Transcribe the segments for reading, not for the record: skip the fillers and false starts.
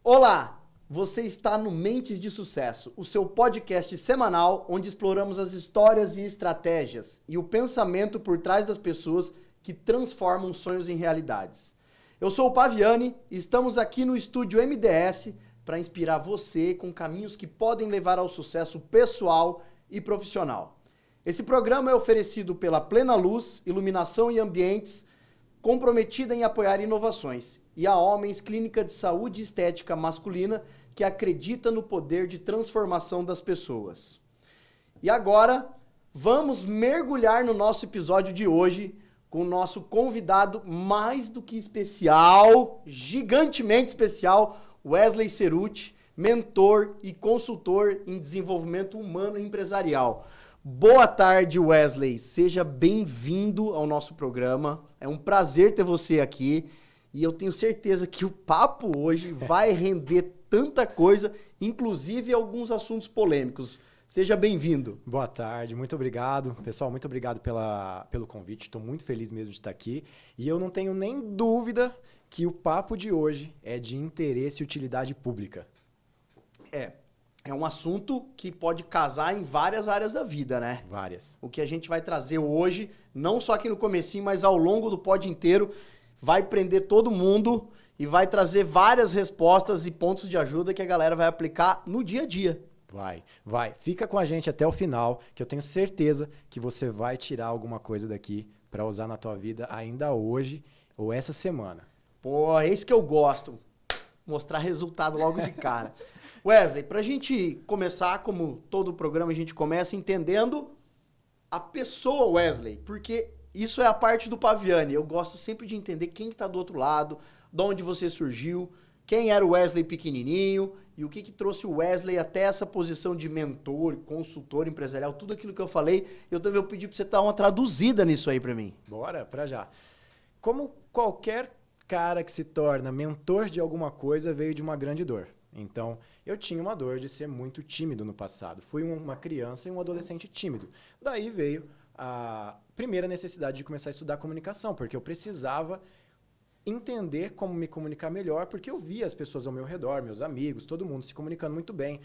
Olá! Você está no Mentes de Sucesso, o seu podcast semanal onde exploramos as histórias e estratégias e o pensamento por trás das pessoas que transformam sonhos em realidades. Eu sou o Paviani e estamos aqui no estúdio MDS para inspirar você com caminhos que podem levar ao sucesso pessoal e profissional. Esse programa é oferecido pela Plena Luz, Iluminação e Ambientes, comprometida em apoiar inovações, e a Homens Clínica de Saúde e Estética Masculina, que acredita no poder de transformação das pessoas. E agora, vamos mergulhar no nosso episódio de hoje com o nosso convidado mais do que especial, gigantemente especial, Wesley Cerutti, mentor e consultor em desenvolvimento humano e empresarial. Boa tarde, Wesley. Seja bem-vindo ao nosso programa. É um prazer ter você aqui e eu tenho certeza que o papo hoje vai render tanta coisa, inclusive alguns assuntos polêmicos. Seja bem-vindo. Boa tarde, muito obrigado. Pessoal, muito obrigado pelo convite. Estou muito feliz mesmo de estar aqui. E eu não tenho nem dúvida que o papo de hoje é de interesse e utilidade pública. É um assunto que pode casar em várias áreas da vida, né? Várias. O que a gente vai trazer hoje, não só aqui no comecinho, mas ao longo do pod inteiro, vai prender todo mundo e vai trazer várias respostas e pontos de ajuda que a galera vai aplicar no dia a dia. Vai. Fica com a gente até o final, que eu tenho certeza que você vai tirar alguma coisa daqui para usar na tua vida ainda hoje ou essa semana. Pô, é isso que eu gosto. Mostrar resultado logo de cara. Wesley, pra gente começar, como todo programa a gente começa entendendo a pessoa Wesley, porque isso é a parte do Paviani. Eu gosto sempre de entender quem que tá do outro lado, de onde você surgiu, quem era o Wesley pequenininho e o que trouxe o Wesley até essa posição de mentor, consultor empresarial, tudo aquilo que eu falei. Eu também vou pedir pra você dar uma traduzida nisso aí pra mim. Bora, pra já. Como qualquer cara que se torna mentor de alguma coisa veio de uma grande dor. Então, eu tinha uma dor de ser muito tímido no passado. Fui uma criança e um adolescente tímido. Daí veio a primeira necessidade de começar a estudar comunicação, porque eu precisava entender como me comunicar melhor, porque eu via as pessoas ao meu redor, meus amigos, todo mundo se comunicando muito bem.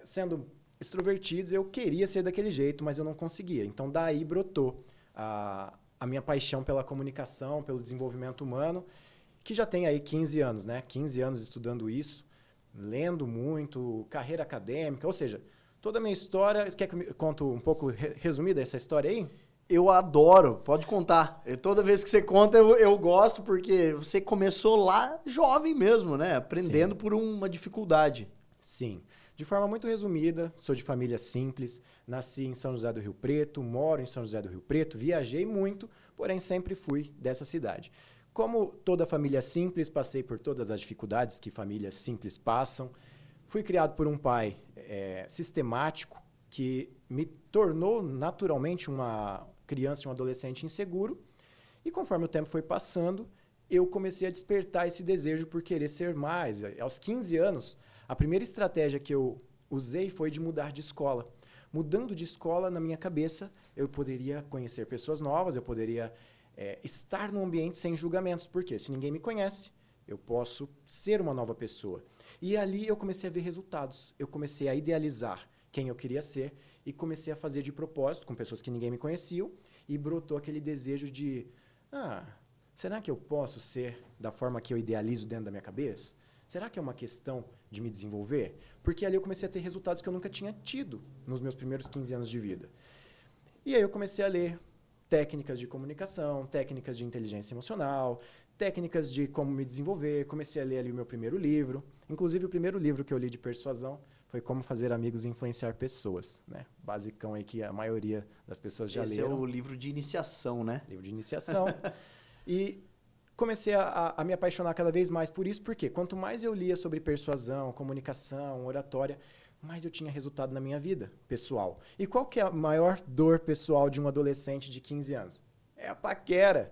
Sendo extrovertidos, eu queria ser daquele jeito, mas eu não conseguia. Então, daí brotou a minha paixão pela comunicação, pelo desenvolvimento humano, que já tem aí 15 anos, né? 15 anos estudando isso, lendo muito, carreira acadêmica, ou seja, toda a minha história... Quer que eu conto um pouco resumida essa história aí? Eu adoro, pode contar. Toda vez que você conta, eu gosto, porque você começou lá jovem mesmo, né? Aprendendo Sim. por uma dificuldade. Sim. De forma muito resumida, sou de família simples, nasci em São José do Rio Preto, moro em São José do Rio Preto, viajei muito, porém sempre fui dessa cidade. Como toda família simples, passei por todas as dificuldades que famílias simples passam. Fui criado por um pai sistemático que me tornou naturalmente uma criança e um adolescente inseguro. E conforme o tempo foi passando, eu comecei a despertar esse desejo por querer ser mais. Aos 15 anos, a primeira estratégia que eu usei foi de mudar de escola. Mudando de escola, na minha cabeça, eu poderia conhecer pessoas novas, eu poderia... estar num ambiente sem julgamentos, porque se ninguém me conhece, eu posso ser uma nova pessoa. E ali eu comecei a ver resultados, eu comecei a idealizar quem eu queria ser e comecei a fazer de propósito com pessoas que ninguém me conhecia e brotou aquele desejo de, será que eu posso ser da forma que eu idealizo dentro da minha cabeça? Será que é uma questão de me desenvolver? Porque ali eu comecei a ter resultados que eu nunca tinha tido nos meus primeiros 15 anos de vida. E aí eu comecei a ler técnicas de comunicação, técnicas de inteligência emocional, técnicas de como me desenvolver. Comecei a ler ali o meu primeiro livro. Inclusive, o primeiro livro que eu li de persuasão foi Como Fazer Amigos e Influenciar Pessoas, né? Basicão aí que a maioria das pessoas já leram. Esse é o livro de iniciação, né? Livro de iniciação. E comecei a me apaixonar cada vez mais por isso, porque quanto mais eu lia sobre persuasão, comunicação, oratória, mais eu tinha resultado na minha vida pessoal. E qual que é a maior dor pessoal de um adolescente de 15 anos? É a paquera.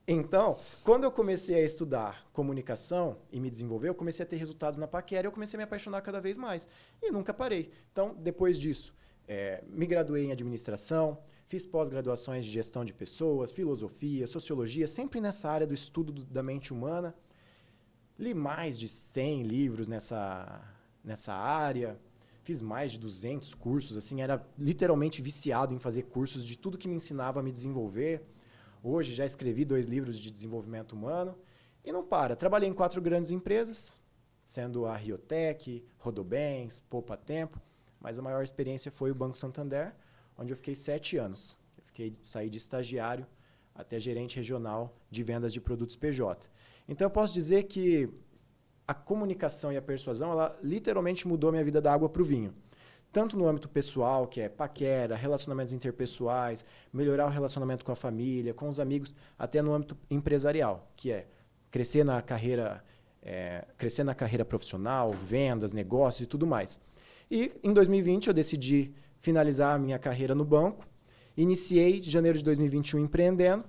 Então, quando eu comecei a estudar comunicação e me desenvolver, eu comecei a ter resultados na paquera e eu comecei a me apaixonar cada vez mais. E nunca parei. Então, depois disso, me graduei em administração, fiz pós-graduações de gestão de pessoas, filosofia, sociologia, sempre nessa área do estudo da mente humana. Li mais de 100 livros nessa área. Fiz mais de 200 cursos, assim, era literalmente viciado em fazer cursos de tudo que me ensinava a me desenvolver. Hoje já escrevi 2 livros de desenvolvimento humano e não para. Trabalhei em 4 grandes empresas, sendo a Riotec, Rodobens, Poupa Tempo, mas a maior experiência foi o Banco Santander, onde eu fiquei 7 anos. Saí de estagiário até gerente regional de vendas de produtos PJ. Então eu posso dizer que a comunicação e a persuasão, ela literalmente mudou minha vida da água para o vinho. Tanto no âmbito pessoal, que é paquera, relacionamentos interpessoais, melhorar o relacionamento com a família, com os amigos, até no âmbito empresarial, que é crescer na carreira profissional, vendas, negócios e tudo mais. E em 2020 eu decidi finalizar a minha carreira no banco, iniciei em janeiro de 2021 empreendendo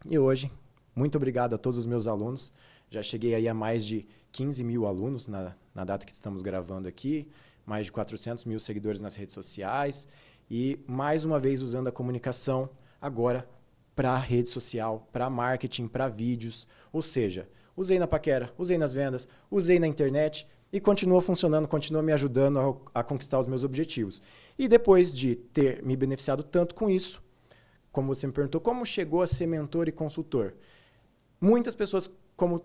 e hoje, muito obrigado a todos os meus alunos. Já cheguei aí a mais de 15 mil alunos na data que estamos gravando aqui, mais de 400 mil seguidores nas redes sociais e, mais uma vez, usando a comunicação agora para rede social, para marketing, para vídeos. Ou seja, usei na paquera, usei nas vendas, usei na internet e continua funcionando, continua me ajudando a conquistar os meus objetivos. E depois de ter me beneficiado tanto com isso, como você me perguntou, como chegou a ser mentor e consultor? Muitas pessoas, como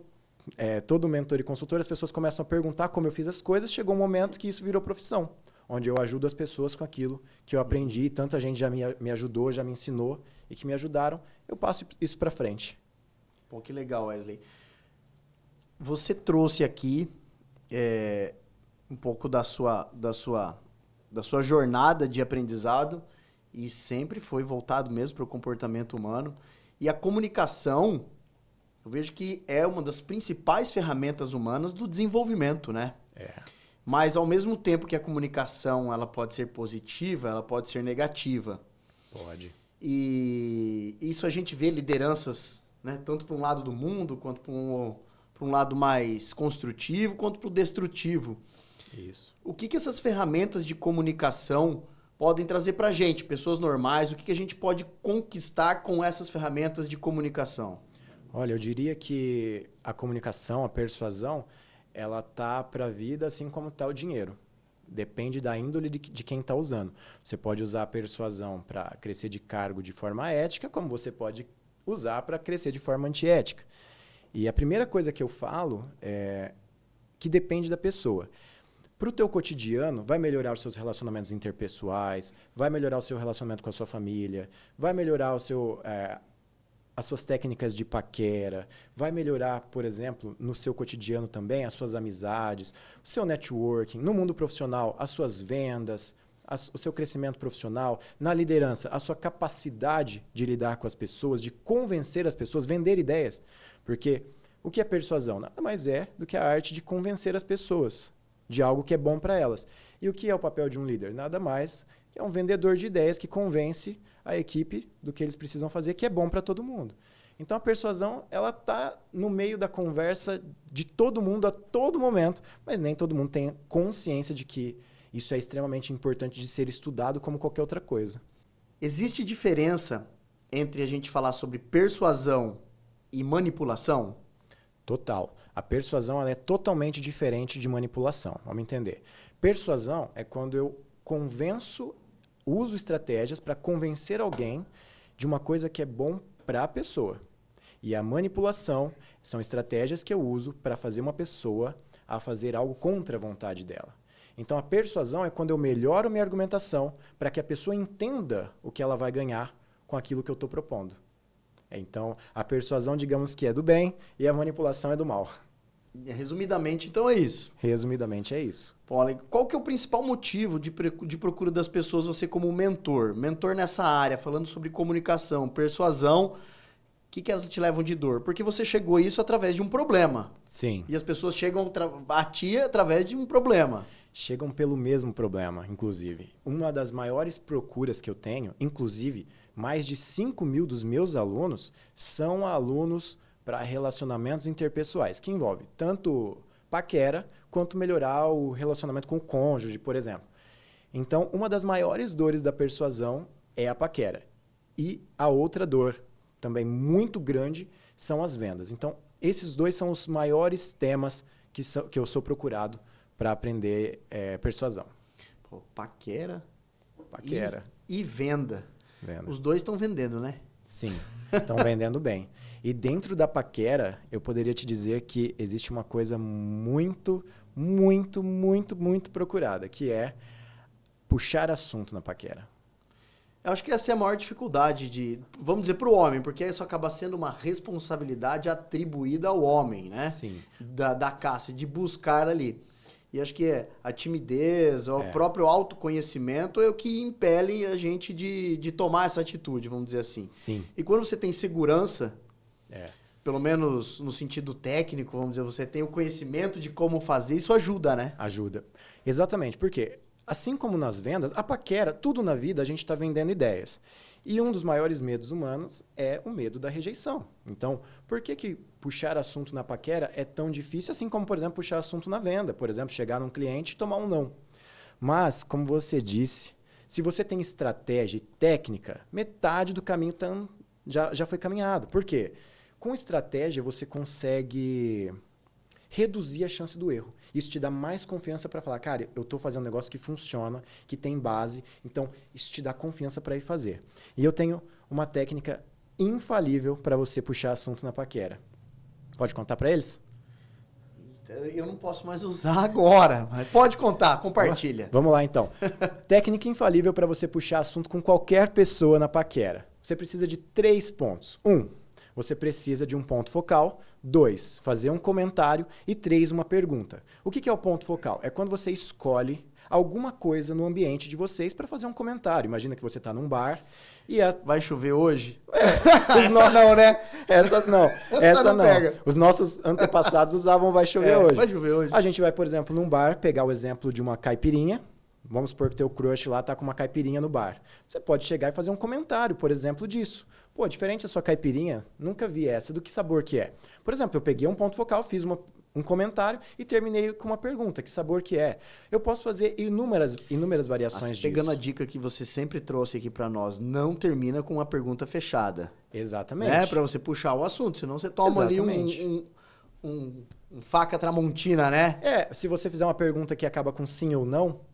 todo mentor e consultor, as pessoas começam a perguntar como eu fiz as coisas, chegou um momento que isso virou profissão, onde eu ajudo as pessoas com aquilo que eu aprendi, tanta gente já me ajudou, já me ensinou e que me ajudaram, eu passo isso para frente. Pô, que legal, Wesley. Você trouxe aqui um pouco da sua jornada de aprendizado e sempre foi voltado mesmo para o comportamento humano. E a comunicação, eu vejo que é uma das principais ferramentas humanas do desenvolvimento, né? Mas, ao mesmo tempo que a comunicação ela pode ser positiva, ela pode ser negativa. Pode. E isso a gente vê lideranças, né? Tanto para um lado do mundo, quanto para um lado mais construtivo, quanto para o destrutivo. Isso. O que essas ferramentas de comunicação podem trazer para a gente, pessoas normais? O que a gente pode conquistar com essas ferramentas de comunicação? Olha, eu diria que a comunicação, a persuasão, ela tá para a vida assim como está o dinheiro. Depende da índole de quem está usando. Você pode usar a persuasão para crescer de cargo de forma ética, como você pode usar para crescer de forma antiética. E a primeira coisa que eu falo é que depende da pessoa. Para o teu cotidiano, vai melhorar os seus relacionamentos interpessoais, vai melhorar o seu relacionamento com a sua família, vai melhorar as suas técnicas de paquera, vai melhorar, por exemplo, no seu cotidiano também, as suas amizades, o seu networking, no mundo profissional, as suas vendas, o seu crescimento profissional, na liderança, a sua capacidade de lidar com as pessoas, de convencer as pessoas, vender ideias. Porque o que é persuasão? Nada mais é do que a arte de convencer as pessoas de algo que é bom para elas. E o que é o papel de um líder? Nada mais que é um vendedor de ideias que convence a equipe do que eles precisam fazer, que é bom para todo mundo. Então a persuasão ela está no meio da conversa de todo mundo a todo momento, mas nem todo mundo tem consciência de que isso é extremamente importante de ser estudado como qualquer outra coisa. Existe diferença entre a gente falar sobre persuasão e manipulação? Total. A persuasão ela é totalmente diferente de manipulação. Vamos entender. Persuasão é quando eu uso estratégias para convencer alguém de uma coisa que é bom para a pessoa. E a manipulação são estratégias que eu uso para fazer uma pessoa a fazer algo contra a vontade dela. Então, a persuasão é quando eu melhoro minha argumentação para que a pessoa entenda o que ela vai ganhar com aquilo que eu estou propondo. Então, a persuasão, digamos que é do bem e a manipulação é do mal. Resumidamente, então, é isso. Resumidamente, é isso. Paulo, qual que é o principal motivo de procura das pessoas, você como mentor? Mentor nessa área, falando sobre comunicação, persuasão, o que elas te levam de dor? Porque você chegou a isso através de um problema. Sim. E as pessoas chegam a ti através de um problema. Chegam pelo mesmo problema, inclusive. Uma das maiores procuras que eu tenho, inclusive, mais de 5 mil dos meus alunos são alunos para relacionamentos interpessoais, que envolve tanto paquera quanto melhorar o relacionamento com o cônjuge, por exemplo. Então, uma das maiores dores da persuasão é a paquera. E a outra dor, também muito grande, são as vendas. Então, Esses dois são os maiores temas que eu sou procurado para aprender persuasão. Pô, paquera e venda. Os dois estão vendendo, né? Sim, estão vendendo bem. E dentro da paquera, eu poderia te dizer que existe uma coisa muito, muito, muito, muito procurada, que é puxar assunto na paquera. Eu acho que essa é a maior dificuldade vamos dizer, para o homem, porque isso acaba sendo uma responsabilidade atribuída ao homem, né? Sim. Da caça, de buscar ali. E acho que a timidez, o próprio autoconhecimento é o que impele a gente de tomar essa atitude, vamos dizer assim. Sim. E quando você tem segurança, pelo menos no sentido técnico, vamos dizer, você tem o conhecimento de como fazer, isso ajuda, né? Ajuda. Exatamente, porque assim como nas vendas, a paquera, tudo na vida a gente está vendendo ideias. E um dos maiores medos humanos é o medo da rejeição. Então, por que puxar assunto na paquera é tão difícil, assim como, por exemplo, puxar assunto na venda? Por exemplo, chegar num cliente e tomar um não. Mas, como você disse, se você tem estratégia e técnica, metade do caminho já foi caminhado. Por quê? Com estratégia, você consegue reduzir a chance do erro. Isso te dá mais confiança para falar, cara, eu estou fazendo um negócio que funciona, que tem base, então isso te dá confiança para ir fazer. E eu tenho uma técnica infalível para você puxar assunto na paquera. Pode contar para eles? Eu não posso mais usar agora, mas pode contar, compartilha. Vamos lá então. Técnica infalível para você puxar assunto com qualquer pessoa na paquera. Você precisa de 3 pontos. 1, você precisa de um ponto focal. 2, fazer um comentário. E 3, uma pergunta. O que é o ponto focal? É quando você escolhe alguma coisa no ambiente de vocês para fazer um comentário. Imagina que você está num bar e vai chover hoje? Essa não, né? Essas não. Essa não. Pega. Os nossos antepassados usavam vai chover hoje. Vai chover hoje. A gente vai, por exemplo, num bar, pegar o exemplo de uma caipirinha. Vamos supor que teu crush lá tá com uma caipirinha no bar. Você pode chegar e fazer um comentário, por exemplo, disso. Pô, diferente a sua caipirinha, nunca vi essa, do que sabor que é? Por exemplo, eu peguei um ponto focal, fiz um comentário e terminei com uma pergunta, que sabor que é? Eu posso fazer inúmeras variações disso. Pegando a dica que você sempre trouxe aqui para nós, não termina com uma pergunta fechada. Exatamente. Né? Para você puxar o assunto, senão você toma ali um faca tramontina, né? Se você fizer uma pergunta que acaba com sim ou não,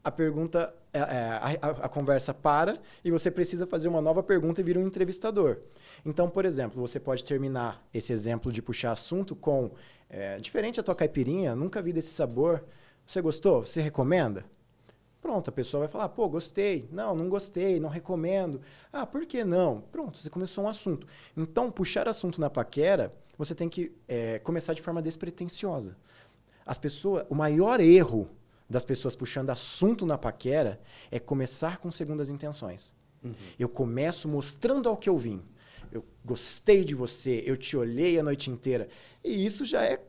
a pergunta, a conversa para e você precisa fazer uma nova pergunta e vira um entrevistador. Então, por exemplo, você pode terminar esse exemplo de puxar assunto com diferente a tua caipirinha, nunca vi desse sabor, você gostou? Você recomenda? Pronto, a pessoa vai falar, pô, gostei. Não gostei, não recomendo. Ah, por que não? Pronto, você começou um assunto. Então, puxar assunto na paquera, você tem que começar de forma despretensiosa. O maior erro das pessoas puxando assunto na paquera é começar com segundas intenções. Uhum. Eu começo mostrando ao que eu vim. Eu gostei de você, eu te olhei a noite inteira. E isso já é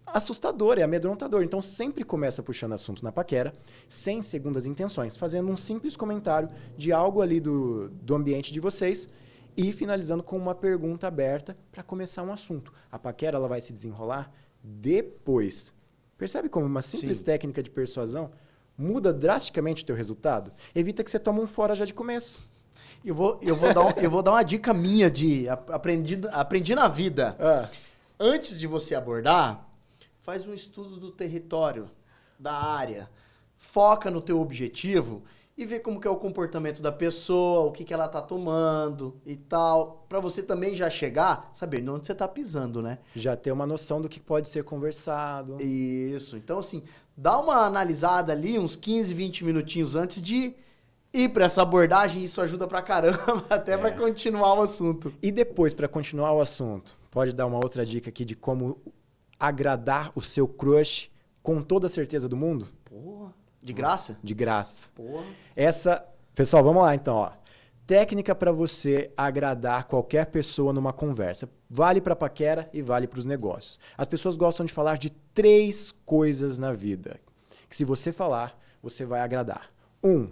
assustador, é amedrontador. Então, sempre começa puxando assunto na paquera, sem segundas intenções, fazendo um simples comentário de algo ali do ambiente de vocês e finalizando com uma pergunta aberta para começar um assunto. A paquera ela vai se desenrolar depois. Percebe como uma simples técnica de persuasão muda drasticamente o teu resultado? Evita que você tome um fora já de começo. Eu vou dar uma dica minha de aprendi na vida. Antes de você abordar, faz um estudo do território, da área. Foca no teu objetivo e vê como que é o comportamento da pessoa, o que ela tá tomando e tal. Pra você também já chegar, sabendo onde você tá pisando, né? Já ter uma noção do que pode ser conversado. Isso. Então, assim, dá uma analisada ali, uns 15, 20 minutinhos antes de ir pra essa abordagem. Isso ajuda pra caramba, até pra continuar o assunto. E depois, pra continuar o assunto, pode dar uma outra dica aqui de como agradar o seu crush com toda a certeza do mundo? Porra. De graça? De graça. Porra. Pessoal, vamos lá então, ó. Técnica para você agradar qualquer pessoa numa conversa. Vale para paquera e vale para os negócios. As pessoas gostam de falar de 3 coisas na vida, que se você falar, você vai agradar. 1,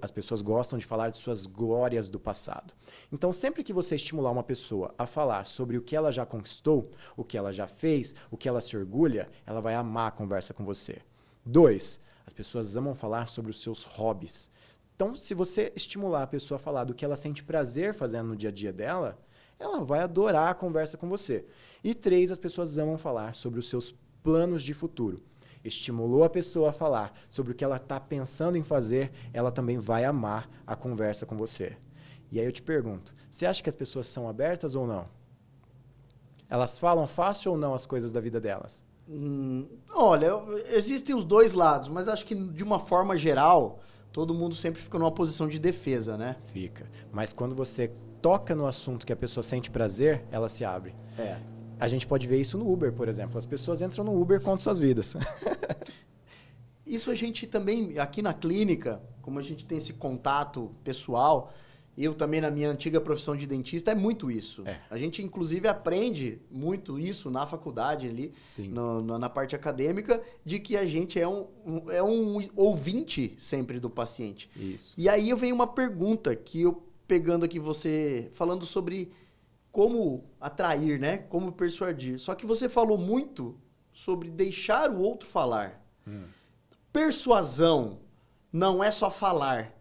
as pessoas gostam de falar de suas glórias do passado. Então, sempre que você estimular uma pessoa a falar sobre o que ela já conquistou, o que ela já fez, o que ela se orgulha, ela vai amar a conversa com você. 2, as pessoas amam falar sobre os seus hobbies. Então, se você estimular a pessoa a falar do que ela sente prazer fazendo no dia a dia dela, ela vai adorar a conversa com você. E 3, as pessoas amam falar sobre os seus planos de futuro. Estimulou a pessoa a falar sobre o que ela está pensando em fazer, ela também vai amar a conversa com você. E aí eu te pergunto, você acha que as pessoas são abertas ou não? Elas falam fácil ou não as coisas da vida delas? Olha, existem os dois lados, mas acho que de uma forma geral, todo mundo sempre fica numa posição de defesa, né? Fica. Mas quando você toca no assunto que a pessoa sente prazer, ela se abre. A gente pode ver isso no Uber, por exemplo. As pessoas entram no Uber e contam suas vidas. Isso a gente também, aqui na clínica, como a gente tem esse contato pessoal, eu também na minha antiga profissão de dentista, é muito isso. A gente, inclusive, aprende muito isso na faculdade ali, na parte acadêmica, de que a gente é um ouvinte sempre do paciente. Isso. E aí eu venho uma pergunta que eu, pegando aqui você, falando sobre como atrair, né? Como persuadir. Só que você falou muito sobre deixar o outro falar. Persuasão não é só falar.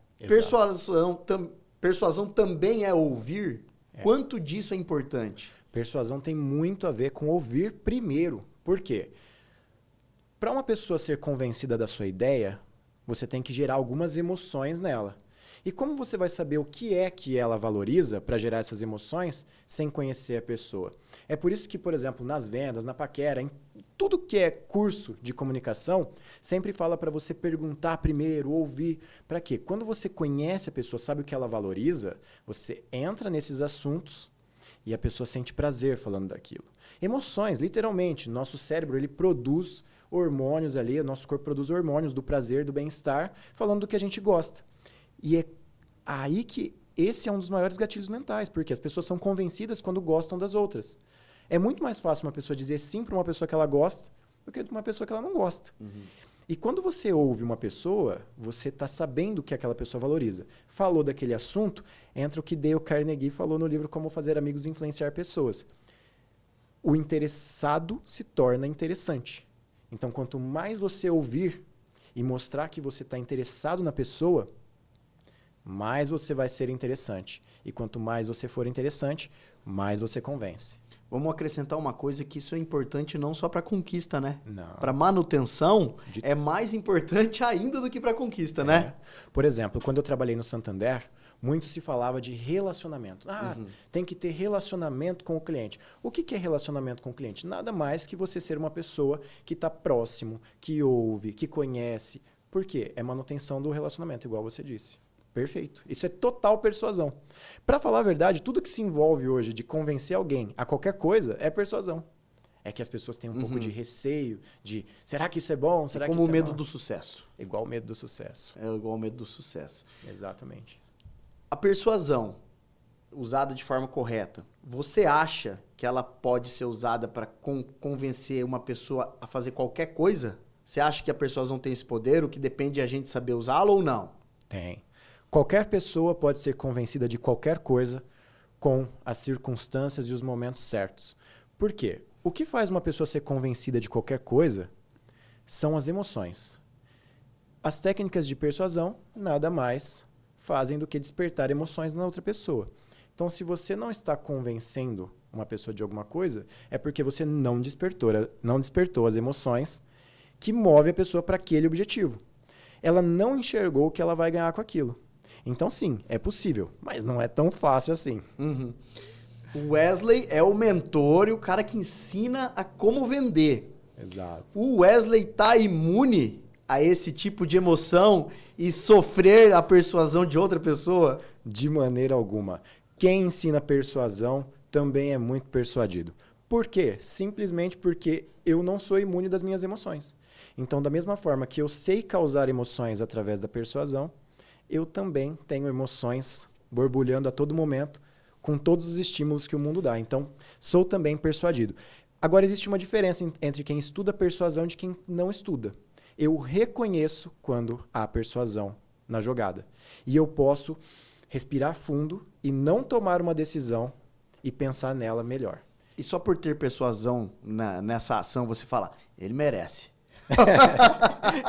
Persuasão também é ouvir. Quanto disso é importante? Persuasão tem muito a ver com ouvir primeiro. Por quê? Para uma pessoa ser convencida da sua ideia, você tem que gerar algumas emoções nela. E como você vai saber o que é que ela valoriza para gerar essas emoções sem conhecer a pessoa? É por isso que, por exemplo, nas vendas, na paquera, em tudo que é curso de comunicação, sempre fala para você perguntar primeiro, ouvir. Para quê? Quando você conhece a pessoa, sabe o que ela valoriza, você entra nesses assuntos e a pessoa sente prazer falando daquilo. Emoções, literalmente. Nosso cérebro ele produz hormônios ali, o nosso corpo produz hormônios do prazer, do bem-estar, falando do que a gente gosta. E é aí que esse é um dos maiores gatilhos mentais, porque as pessoas são convencidas quando gostam das outras. É muito mais fácil uma pessoa dizer sim para uma pessoa que ela gosta do que uma pessoa que ela não gosta. E quando você ouve uma pessoa, você está sabendo o que aquela pessoa valoriza. Falou daquele assunto, entra o que Dale Carnegie falou no livro Como Fazer Amigos e Influenciar Pessoas. O interessado se torna interessante. Então, quanto mais você ouvir e mostrar que você está interessado na pessoa, mais você vai ser interessante. E quanto mais você for interessante, mais você convence. Vamos acrescentar uma coisa que isso é importante não só para conquista, né? Não. Para manutenção é mais importante ainda do que para conquista, né? Por exemplo, quando eu trabalhei no Santander, muito se falava de relacionamento. Tem que ter relacionamento com o cliente. O que é relacionamento com o cliente? Nada mais que você ser uma pessoa que está próximo, que ouve, que conhece. Por quê? É manutenção do relacionamento, igual você disse. Perfeito. Isso é total persuasão. Para falar a verdade, tudo que se envolve hoje de convencer alguém a qualquer coisa é persuasão. É que as pessoas têm um pouco de receio, de será que isso é bom? Será que como isso o medo é do sucesso. Igual o medo do sucesso. É igual o medo do sucesso. Exatamente. A persuasão, usada de forma correta, você acha que ela pode ser usada para convencer uma pessoa a fazer qualquer coisa? Você acha que a persuasão tem esse poder, o que depende de a gente saber usá-lo ou não? Tem. Qualquer pessoa pode ser convencida de qualquer coisa com as circunstâncias e os momentos certos. Por quê? O que faz uma pessoa ser convencida de qualquer coisa são as emoções. As técnicas de persuasão nada mais fazem do que despertar emoções na outra pessoa. Então, se você não está convencendo uma pessoa de alguma coisa, é porque você não despertou as emoções que movem a pessoa para aquele objetivo. Ela não enxergou o que ela vai ganhar com aquilo. Então, sim, é possível, mas não é tão fácil assim. O Wesley é o mentor e o cara que ensina a como vender. Exato. O Wesley está imune a esse tipo de emoção e sofrer a persuasão de outra pessoa? De maneira alguma. Quem ensina persuasão também é muito persuadido. Por quê? Simplesmente porque eu não sou imune das minhas emoções. Então, da mesma forma que eu sei causar emoções através da persuasão, eu também tenho emoções borbulhando a todo momento com todos os estímulos que o mundo dá. Então, sou também persuadido. Agora, existe uma diferença entre quem estuda persuasão e quem não estuda. Eu reconheço quando há persuasão na jogada. E eu posso respirar fundo e não tomar uma decisão e pensar nela melhor. E só por ter persuasão nessa ação, você fala, ele merece.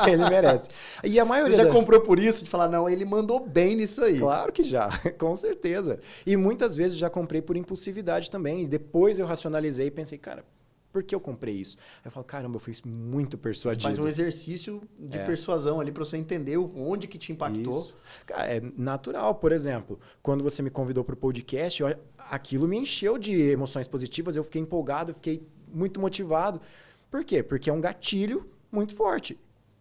Ele merece. E a maioria Você já comprou por isso? De falar, não, ele mandou bem nisso aí. Claro que já, com certeza. E muitas vezes já comprei por impulsividade também. E depois eu racionalizei e pensei, cara, por que eu comprei isso? Aí eu falo, caramba, eu fui muito persuadido. Você faz um exercício de persuasão ali para você entender onde que te impactou. Isso. Cara, é natural. Por exemplo, quando você me convidou para o podcast, aquilo me encheu de emoções positivas. Eu fiquei empolgado, eu fiquei muito motivado. Por quê? Porque é um gatilho muito forte.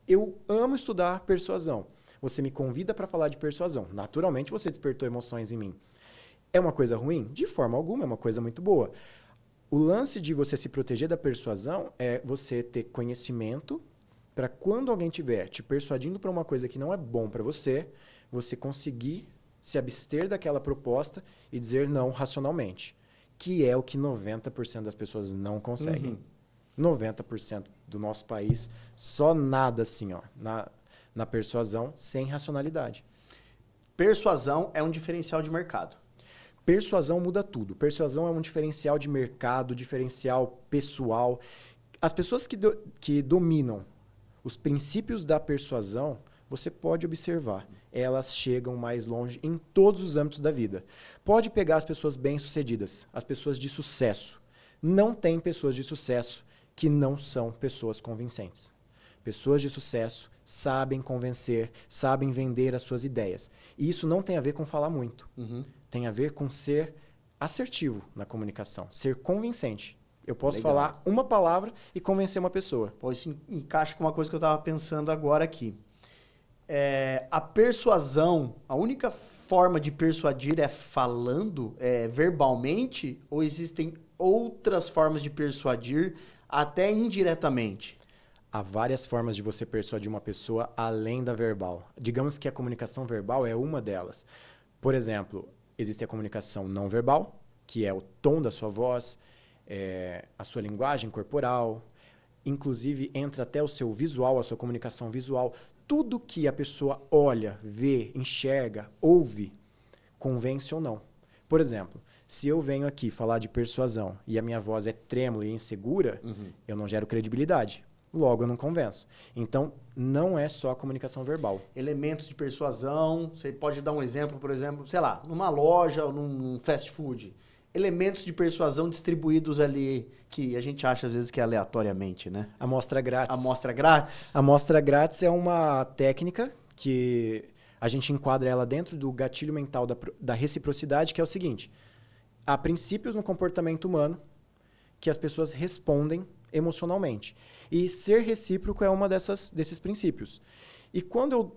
Eu amo estudar persuasão. Você me convida para falar de persuasão. Naturalmente, você despertou emoções em mim. É uma coisa ruim? De forma alguma, é uma coisa muito boa. O lance de você se proteger da persuasão é você ter conhecimento para quando alguém estiver te persuadindo para uma coisa que não é bom para você, você conseguir se abster daquela proposta e dizer não racionalmente. Que é o que 90% das pessoas não conseguem. 90% do nosso país só nada assim, ó, na persuasão sem racionalidade. Persuasão é um diferencial de mercado. Persuasão muda tudo. Persuasão é um diferencial de mercado, diferencial pessoal. As pessoas que dominam os princípios da persuasão, você pode observar, elas chegam mais longe em todos os âmbitos da vida. Pode pegar as pessoas bem-sucedidas, as pessoas de sucesso. Não tem pessoas de sucesso que não são pessoas convincentes. Pessoas de sucesso sabem convencer, sabem vender as suas ideias. E isso não tem a ver com falar muito. Tem a ver com ser assertivo na comunicação, ser convincente. Eu posso falar uma palavra e convencer uma pessoa. Pô, isso encaixa com uma coisa que eu estava pensando agora aqui. A persuasão, a única forma de persuadir é falando, verbalmente, ou existem outras formas de persuadir, até indiretamente? Há várias formas de você persuadir uma pessoa além da verbal. Digamos que a comunicação verbal é uma delas. Por exemplo, existe a comunicação não verbal, que é o tom da sua voz, a sua linguagem corporal, inclusive entra até o seu visual, a sua comunicação visual. Tudo que a pessoa olha, vê, enxerga, ouve, convence ou não. Por exemplo, se eu venho aqui falar de persuasão e a minha voz é trêmula e insegura, eu não gero credibilidade. Logo, eu não convenço. Então, não é só a comunicação verbal. Elementos de persuasão, você pode dar um exemplo, por exemplo, sei lá, numa loja ou num fast food. Elementos de persuasão distribuídos ali, que a gente acha às vezes que é aleatoriamente, né? Amostra grátis. Amostra grátis? Amostra grátis é uma técnica que a gente enquadra ela dentro do gatilho mental da reciprocidade, que é o seguinte: há princípios no comportamento humano que as pessoas respondem emocionalmente. E ser recíproco é uma desses princípios. E quando eu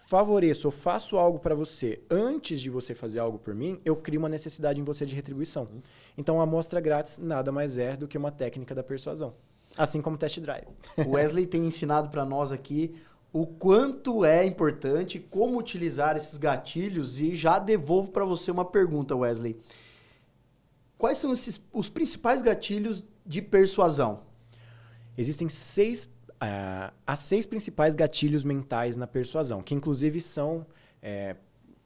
favoreço ou faço algo para você antes de você fazer algo por mim, eu crio uma necessidade em você de retribuição. Então, a amostra grátis nada mais é do que uma técnica da persuasão. Assim como o test drive. O Wesley tem ensinado para nós aqui o quanto é importante, como utilizar esses gatilhos, e já devolvo para você uma pergunta, Wesley. Quais são os principais gatilhos de persuasão? Existem há 6 principais gatilhos mentais na persuasão, que inclusive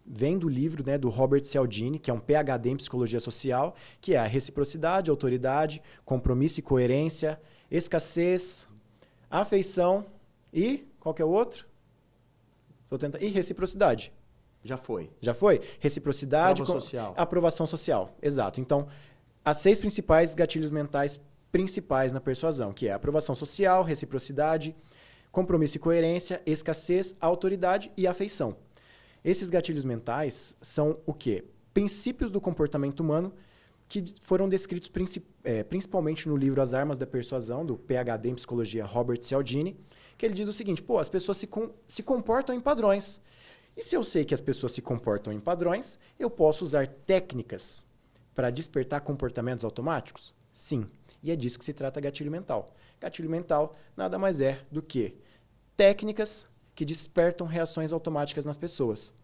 vem do livro, né, do Robert Cialdini, que é um PhD em psicologia social, que é a reciprocidade, autoridade, compromisso e coerência, escassez, afeição e qual que é o outro? E reciprocidade. Já foi. Já foi? Reciprocidade, aprovação social. Exato. Então, há 6 principais gatilhos mentais principais na persuasão, que é aprovação social, reciprocidade, compromisso e coerência, escassez, autoridade e afeição. Esses gatilhos mentais são o quê? Princípios do comportamento humano que foram descritos principalmente no livro As Armas da Persuasão, do PhD em psicologia Robert Cialdini, que ele diz o seguinte: as pessoas se comportam em padrões. E se eu sei que as pessoas se comportam em padrões, eu posso usar técnicas para despertar comportamentos automáticos? Sim. E é disso que se trata gatilho mental. Gatilho mental nada mais é do que técnicas que despertam reações automáticas nas pessoas.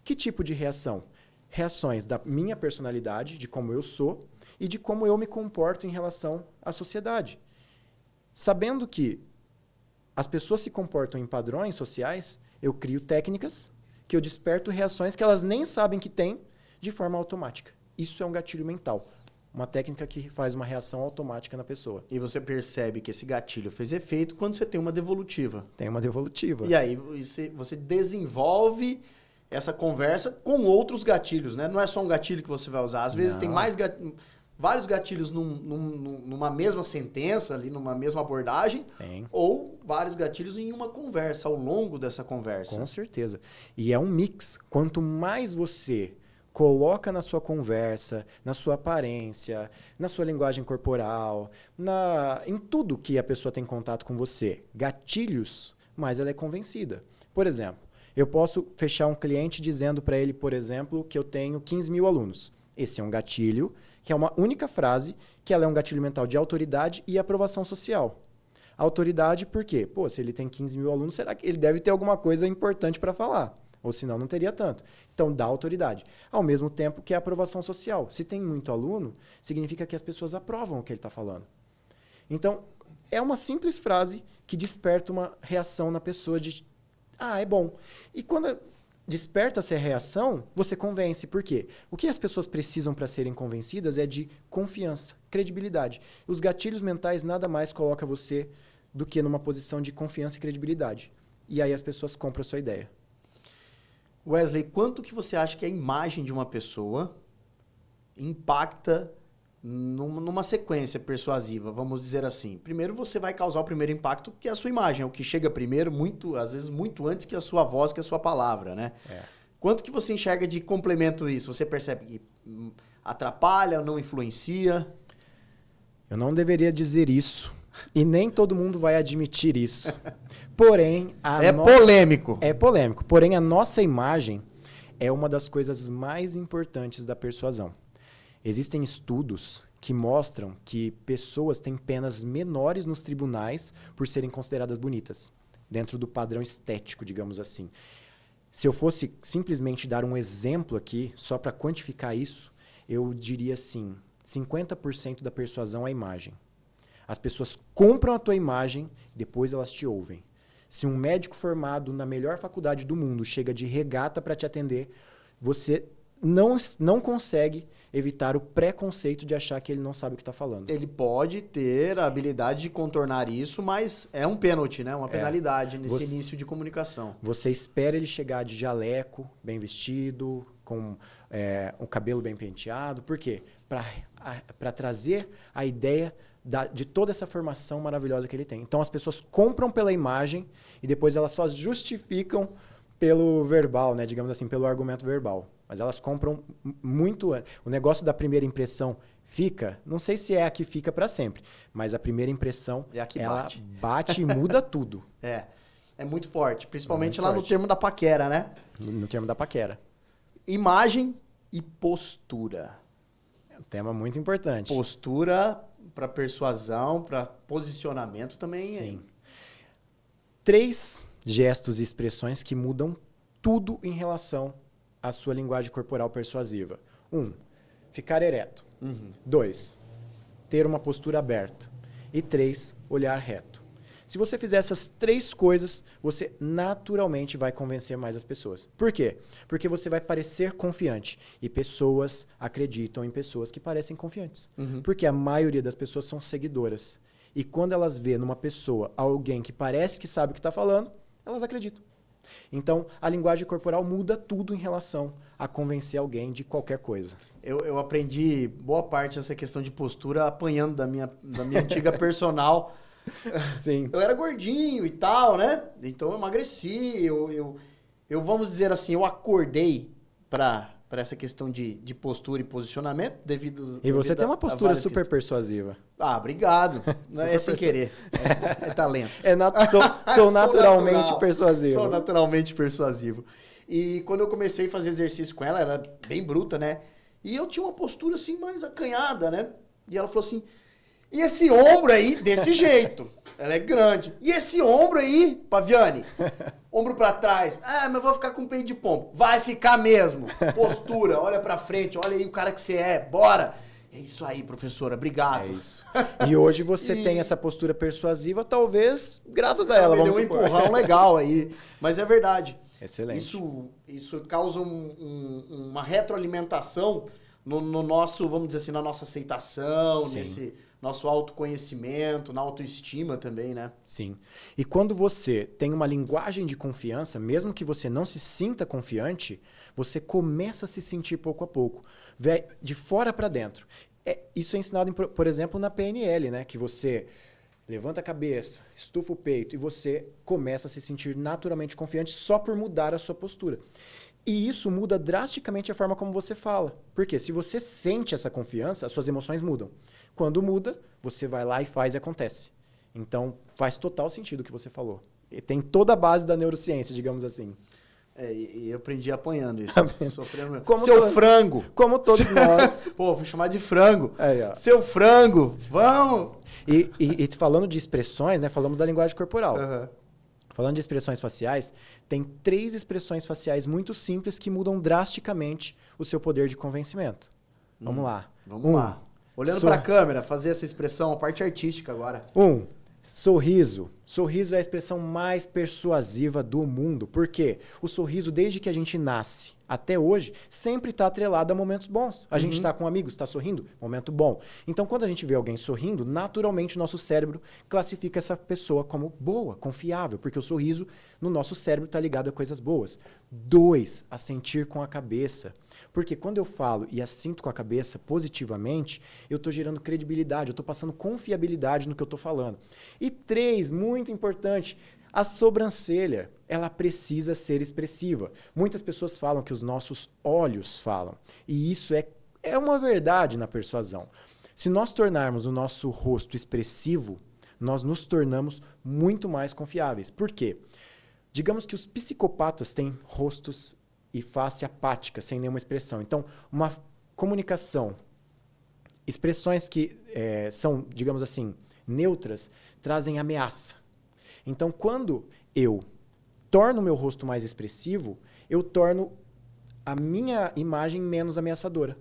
Que tipo de reação? Reações da minha personalidade, de como eu sou e de como eu me comporto em relação à sociedade. Sabendo que as pessoas se comportam em padrões sociais, eu crio técnicas que eu desperto reações que elas nem sabem que têm de forma automática. Isso é um gatilho mental. uma técnica que faz uma reação automática na pessoa. E você percebe que esse gatilho fez efeito quando você tem uma devolutiva. Tem uma devolutiva. E aí você desenvolve essa conversa com outros gatilhos, né? Não é só um gatilho que você vai usar. Às vezes tem vários gatilhos numa mesma sentença, ali numa mesma abordagem, ou vários gatilhos em uma conversa, ao longo dessa conversa. Com certeza. E é um mix. Quanto mais você coloca na sua conversa, na sua aparência, na sua linguagem corporal, em tudo que a pessoa tem contato com você, gatilhos, mais ela é convencida. Por exemplo, eu posso fechar um cliente dizendo para ele, por exemplo, que eu tenho 15 mil alunos. Esse é um gatilho, que é uma única frase, que ela é um gatilho mental de autoridade e aprovação social. Autoridade por quê? Pô, se ele tem 15 mil alunos, será que ele deve ter alguma coisa importante para falar? Ou senão não teria tanto. Então, dá autoridade. Ao mesmo tempo que a aprovação social. Se tem muito aluno, significa que as pessoas aprovam o que ele está falando. Então, é uma simples frase que desperta uma reação na pessoa de é bom. E quando desperta essa reação, você convence. Por quê? O que as pessoas precisam para serem convencidas é de confiança, credibilidade. Os gatilhos mentais nada mais colocam você do que numa posição de confiança e credibilidade. E aí as pessoas compram a sua ideia. Wesley, quanto que você acha que a imagem de uma pessoa impacta numa sequência persuasiva, vamos dizer assim? Primeiro você vai causar o primeiro impacto, que é a sua imagem, é o que chega primeiro, às vezes muito antes que a sua voz, que a sua palavra, né? Quanto que você enxerga de complemento isso? Você percebe que atrapalha, não influencia? Eu não deveria dizer isso. E nem todo mundo vai admitir isso. Porém, polêmico. É polêmico. Porém, a nossa imagem é uma das coisas mais importantes da persuasão. Existem estudos que mostram que pessoas têm penas menores nos tribunais por serem consideradas bonitas, dentro do padrão estético, digamos assim. Se eu fosse simplesmente dar um exemplo aqui, só para quantificar isso, eu diria assim, 50% da persuasão é a imagem. As pessoas compram a tua imagem, depois elas te ouvem. Se um médico formado na melhor faculdade do mundo chega de regata para te atender, você não consegue evitar o preconceito de achar que ele não sabe o que está falando. Ele pode ter a habilidade de contornar isso, mas é um pênalti, né? Uma penalidade nesse início de comunicação. Você espera ele chegar de jaleco, bem vestido, com o cabelo bem penteado. Por quê? Para trazer a ideia de toda essa formação maravilhosa que ele tem. Então, as pessoas compram pela imagem e depois elas só justificam pelo verbal, né? Digamos assim, pelo argumento verbal. Mas elas compram muito... O negócio da primeira impressão fica... Não sei se é a que fica para sempre, mas a primeira impressão, é a que ela bate e muda tudo. É muito forte. Principalmente lá no termo da paquera, né? No termo da paquera. Imagem e postura. É um tema muito importante. Postura para persuasão, para posicionamento também. Sim. 3 gestos e expressões que mudam tudo em relação à sua linguagem corporal persuasiva. 1, ficar ereto. 2, ter uma postura aberta. E 3, olhar reto. Se você fizer essas 3 coisas, você naturalmente vai convencer mais as pessoas. Por quê? Porque você vai parecer confiante. E pessoas acreditam em pessoas que parecem confiantes. Porque a maioria das pessoas são seguidoras. E quando elas vê numa pessoa alguém que parece que sabe o que está falando, elas acreditam. Então, a linguagem corporal muda tudo em relação a convencer alguém de qualquer coisa. Eu aprendi boa parte dessa questão de postura apanhando da minha antiga personal. Sim. Eu era gordinho e tal, né? Então eu emagreci. Eu vamos dizer assim, eu acordei para essa questão de postura e posicionamento devido... E você tem uma postura super persuasiva. Ah, obrigado. Não é sem querer. É talento. Sou naturalmente persuasivo. Sou naturalmente persuasivo. E quando eu comecei a fazer exercício com ela, ela era bem bruta, né? E eu tinha uma postura assim mais acanhada, né? E ela falou assim... E esse ombro aí, desse jeito. Ela é grande. E esse ombro aí, Paviani? Ombro pra trás. Ah, mas eu vou ficar com peito de pombo. Vai ficar mesmo. Postura, olha pra frente, olha aí o cara que você é. Bora. É isso aí, professora. Obrigado. É isso. E hoje você tem essa postura persuasiva, talvez graças a ela. Vamos supor. Deu um empurrão legal aí. Mas é verdade. Excelente. Isso causa uma retroalimentação no nosso, vamos dizer assim, na nossa aceitação, Sim. nesse nosso autoconhecimento, na autoestima também, né? Sim. E quando você tem uma linguagem de confiança, mesmo que você não se sinta confiante, você começa a se sentir pouco a pouco, de fora para dentro. Isso é ensinado, por exemplo, na PNL, né? Que você levanta a cabeça, estufa o peito e você começa a se sentir naturalmente confiante só por mudar a sua postura. E isso muda drasticamente a forma como você fala. Porque se você sente essa confiança, as suas emoções mudam. Quando muda, você vai lá e faz e acontece. Então, faz total sentido o que você falou. E tem toda a base da neurociência, digamos assim. E eu aprendi apanhando isso. Sofrendo. Frango! Como todos nós. Pô, fui chamar de frango. Aí, ó. Seu frango! Vamos! E falando de expressões, né? Falamos da linguagem corporal. Uhum. Falando de expressões faciais, tem 3 expressões faciais muito simples que mudam drasticamente o seu poder de convencimento. Vamos lá. Vamos lá. Olhando para a câmera, fazer essa expressão, a parte artística agora. Sorriso. Sorriso é a expressão mais persuasiva do mundo. Por quê? O sorriso, desde que a gente nasce até hoje, sempre está atrelado a momentos bons. A gente está com amigos, está sorrindo, momento bom. Então, quando a gente vê alguém sorrindo, naturalmente o nosso cérebro classifica essa pessoa como boa, confiável, porque o sorriso no nosso cérebro está ligado a coisas boas. 2, assentir com a cabeça. Porque quando eu falo e assinto com a cabeça positivamente, eu estou gerando credibilidade, eu estou passando confiabilidade no que eu estou falando. E 3, muito importante, a sobrancelha, ela precisa ser expressiva. Muitas pessoas falam que os nossos olhos falam. E isso é uma verdade na persuasão. Se nós tornarmos o nosso rosto expressivo, nós nos tornamos muito mais confiáveis. Por quê? Digamos que os psicopatas têm rostos e face apática, sem nenhuma expressão. Então, uma comunicação, expressões que são, digamos assim, neutras, trazem ameaça. Então, quando eu torno o meu rosto mais expressivo, eu torno a minha imagem menos ameaçadora.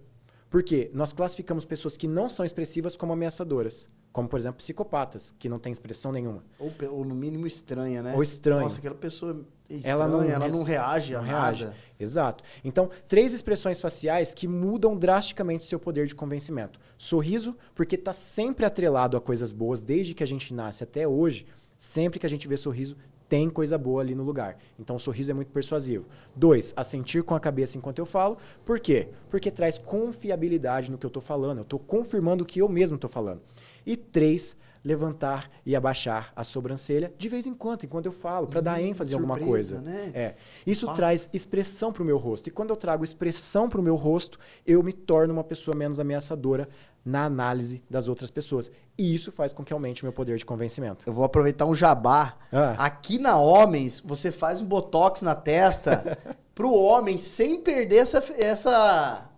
Por quê? Nós classificamos pessoas que não são expressivas como ameaçadoras. Como, por exemplo, psicopatas, que não têm expressão nenhuma. Ou no mínimo estranha, né? Ou estranha. Nossa, aquela pessoa estranha, ela não reage a nada. Exato. Então, 3 expressões faciais que mudam drasticamente o seu poder de convencimento. Sorriso, porque está sempre atrelado a coisas boas, desde que a gente nasce até hoje. Sempre que a gente vê sorriso, tem coisa boa ali no lugar. Então, o sorriso é muito persuasivo. 2, assentir com a cabeça enquanto eu falo. Por quê? Porque traz confiabilidade no que eu estou falando. Eu estou confirmando o que eu mesmo estou falando. E 3, levantar e abaixar a sobrancelha de vez em quando, enquanto eu falo, para dar ênfase em alguma coisa. Né? Isso traz expressão para o meu rosto. E quando eu trago expressão para o meu rosto, eu me torno uma pessoa menos ameaçadora na análise das outras pessoas. E isso faz com que aumente o meu poder de convencimento. Eu vou aproveitar um jabá. Aqui na Homens, você faz um botox na testa pro homem sem perder essa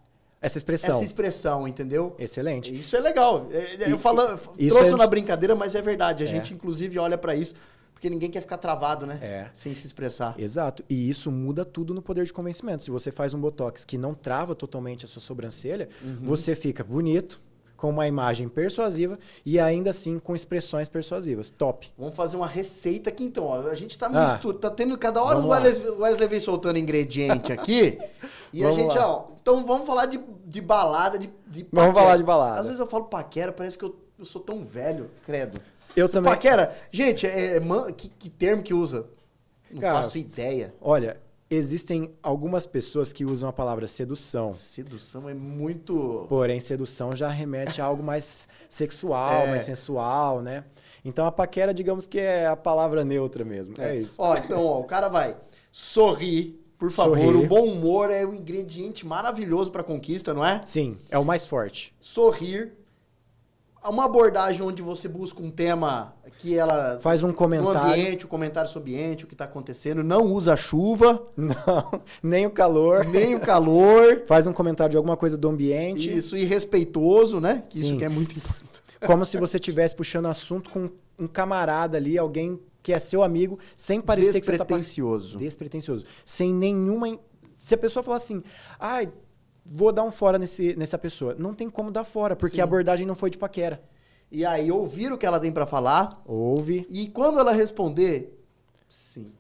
expressão, entendeu? Excelente. Isso é legal. Trouxe na brincadeira, mas é verdade. A gente, inclusive, olha para isso, porque ninguém quer ficar travado, né? Sem se expressar. Exato. E isso muda tudo no poder de convencimento. Se você faz um botox que não trava totalmente a sua sobrancelha, você fica bonito, com uma imagem persuasiva e ainda assim com expressões persuasivas. Top. Vamos fazer uma receita aqui então. Ó. A gente tá misturando, tá tendo cada hora o Wesley vem soltando ingrediente aqui. E a gente, então vamos falar de balada, de paquera. Vamos falar de balada. Às vezes eu falo paquera, parece que eu sou tão velho, credo. Eu também. Paquera, gente, que termo que usa? Não faço ideia. Olha, existem algumas pessoas que usam a palavra sedução. Sedução é muito... Porém, sedução já remete a algo mais sexual, mais sensual, né? Então, a paquera, digamos que é a palavra neutra mesmo. É isso. Então, o cara vai sorrir, por favor. Sorrir. O bom humor é um ingrediente maravilhoso para conquista, não é? Sim, é o mais forte. Sorrir. Uma abordagem onde você busca um tema que ela... Faz um comentário. No ambiente, o comentário sobre o ambiente, o que está acontecendo. Não usa a chuva. Não, nem o calor. Nem o calor. Faz um comentário de alguma coisa do ambiente. Isso, irrespeitoso, né? Sim. Isso que é muito importante. Como se você estivesse puxando assunto com um camarada ali, alguém que é seu amigo, sem parecer que você tá... Despretensioso. Sem nenhuma... Se a pessoa falar assim, vou dar um fora nessa pessoa. Não tem como dar fora, porque a abordagem não foi de paquera. E aí, ouvir o que ela tem para falar. Ouve. E quando ela responder, sim.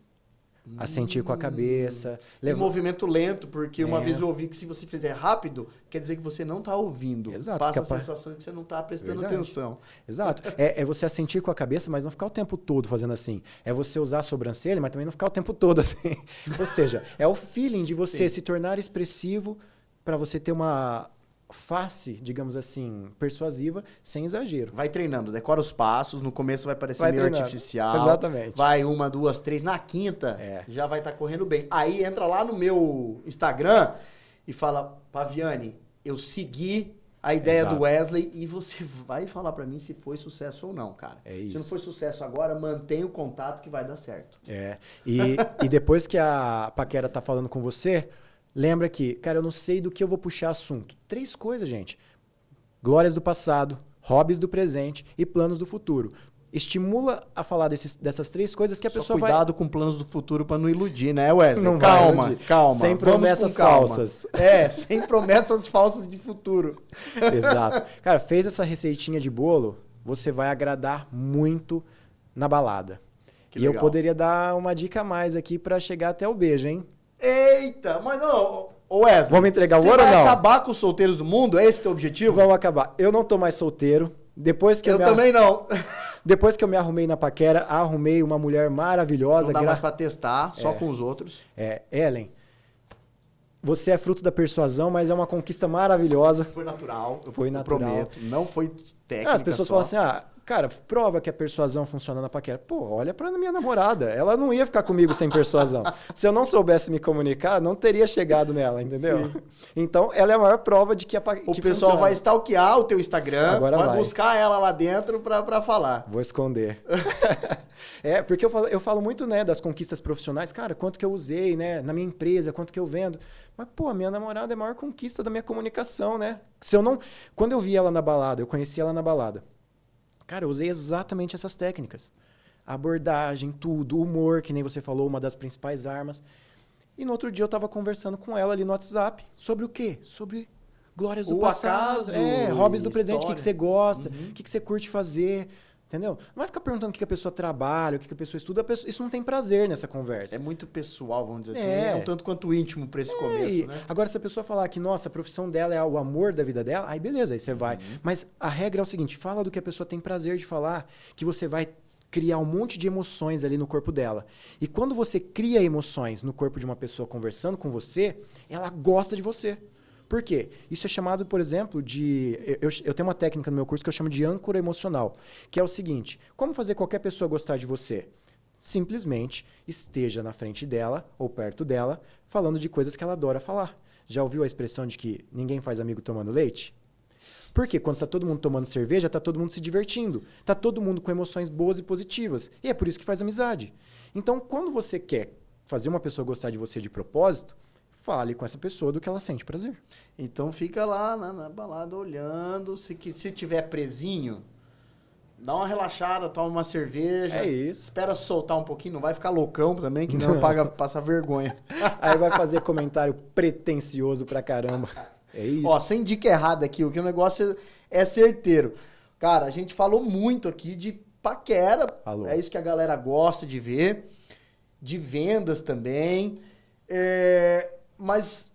Assentir com a cabeça. E movimento lento, porque uma É. vez eu ouvi que se você fizer rápido, quer dizer que você não está ouvindo. Exato, Passa a capaz- sensação de que você não está prestando Verdade. atenção. Exato. É você assentir com a cabeça, mas não ficar o tempo todo fazendo assim. É você usar a sobrancelha, mas também não ficar o tempo todo assim. Ou seja, é o feeling de você se tornar expressivo para você ter uma face, digamos assim, persuasiva, sem exagero. Vai treinando, decora os passos, no começo vai parecer Vai meio treinando. artificial. Exatamente. Vai 1, 2, 3, na quinta É. já vai estar correndo bem. Aí entra lá no meu Instagram e fala, Paviani, eu segui a ideia Exato. do Wesley e você vai falar pra mim se foi sucesso ou não, cara. É Se isso. não foi sucesso agora, mantenha o contato que vai dar certo. É. E depois que a paquera tá falando com você, lembra que, cara, eu não sei do que eu vou puxar assunto. 3 coisas, gente. Glórias do passado, hobbies do presente e planos do futuro. Estimula a falar dessas 3 coisas que a Só pessoa cuidado com planos do futuro pra não iludir, né, Wesley? Não vai calma, iludir. calma. Sem Vamos promessas com calma. falsas. É, sem promessas falsas de futuro. vai... Exato. Cara, fez essa receitinha de bolo, você vai agradar muito na balada. Que e legal. eu poderia dar uma dica a mais aqui pra chegar até o beijo, hein? Eita, mas não, ô Wesley. Vamos entregar o você ouro ou vai não? acabar com os solteiros do mundo? É esse teu objetivo? Vamos acabar. Eu não tô mais solteiro. Depois que Eu também não. Depois que eu me arrumei na paquera, arrumei uma mulher maravilhosa. Não dá mais pra testar, só É. com os outros. Ellen, você é fruto da persuasão, mas é uma conquista maravilhosa. Foi natural. Foi eu natural. prometo. Não foi técnica As pessoas só. falam assim, cara, prova que a persuasão funciona na paquera. Pô, olha pra minha namorada. Ela não ia ficar comigo sem persuasão. Se eu não soubesse me comunicar, não teria chegado nela, entendeu? Então, ela é a maior prova de que a paquera O pessoal vai stalkear o teu Instagram, Agora vai. buscar ela lá dentro pra falar. Vou esconder. Porque eu falo muito, né, das conquistas profissionais. Cara, quanto que eu usei, né, na minha empresa, quanto que eu vendo. Mas, pô, a minha namorada é a maior conquista da minha comunicação, né? Quando eu vi ela na balada, eu conheci ela na balada. Cara, eu usei exatamente essas técnicas. Abordagem, tudo, humor, que nem você falou, uma das principais armas. E no outro dia eu tava conversando com ela ali no WhatsApp. Sobre o quê? Sobre glórias do O passado. acaso, Hobbies do presente, o que história. você gosta, o que você curte fazer. Entendeu? Não vai ficar perguntando o que a pessoa trabalha, o que a pessoa estuda. Isso não tem prazer nessa conversa. É muito pessoal, vamos dizer assim. É. É um tanto quanto íntimo pra esse começo, né? Agora, se a pessoa falar que, nossa, a profissão dela é o amor da vida dela, aí beleza, aí você vai. Mas a regra é o seguinte, fala do que a pessoa tem prazer de falar, que você vai criar um monte de emoções ali no corpo dela. E quando você cria emoções no corpo de uma pessoa conversando com você, ela gosta de você. Por quê? Isso é chamado, por exemplo, de... Eu tenho uma técnica no meu curso que eu chamo de âncora emocional, que é o seguinte, como fazer qualquer pessoa gostar de você? Simplesmente esteja na frente dela ou perto dela, falando de coisas que ela adora falar. Já ouviu a expressão de que ninguém faz amigo tomando leite? Porque quando tá todo mundo tomando cerveja, tá todo mundo se divertindo. Tá todo mundo com emoções boas e positivas. E é por isso que faz amizade. Então, quando você quer fazer uma pessoa gostar de você de propósito, fale com essa pessoa do que ela sente prazer. Então fica lá na balada olhando. Se tiver presinho, dá uma relaxada, toma uma cerveja. É isso. Espera soltar um pouquinho, não vai ficar loucão também, que não passa vergonha. Aí vai fazer comentário pretencioso pra caramba. É isso. Ó, sem dica errada aqui, o que o negócio é certeiro. Cara, a gente falou muito aqui de paquera. Falou. É isso que a galera gosta de ver. De vendas também. Mas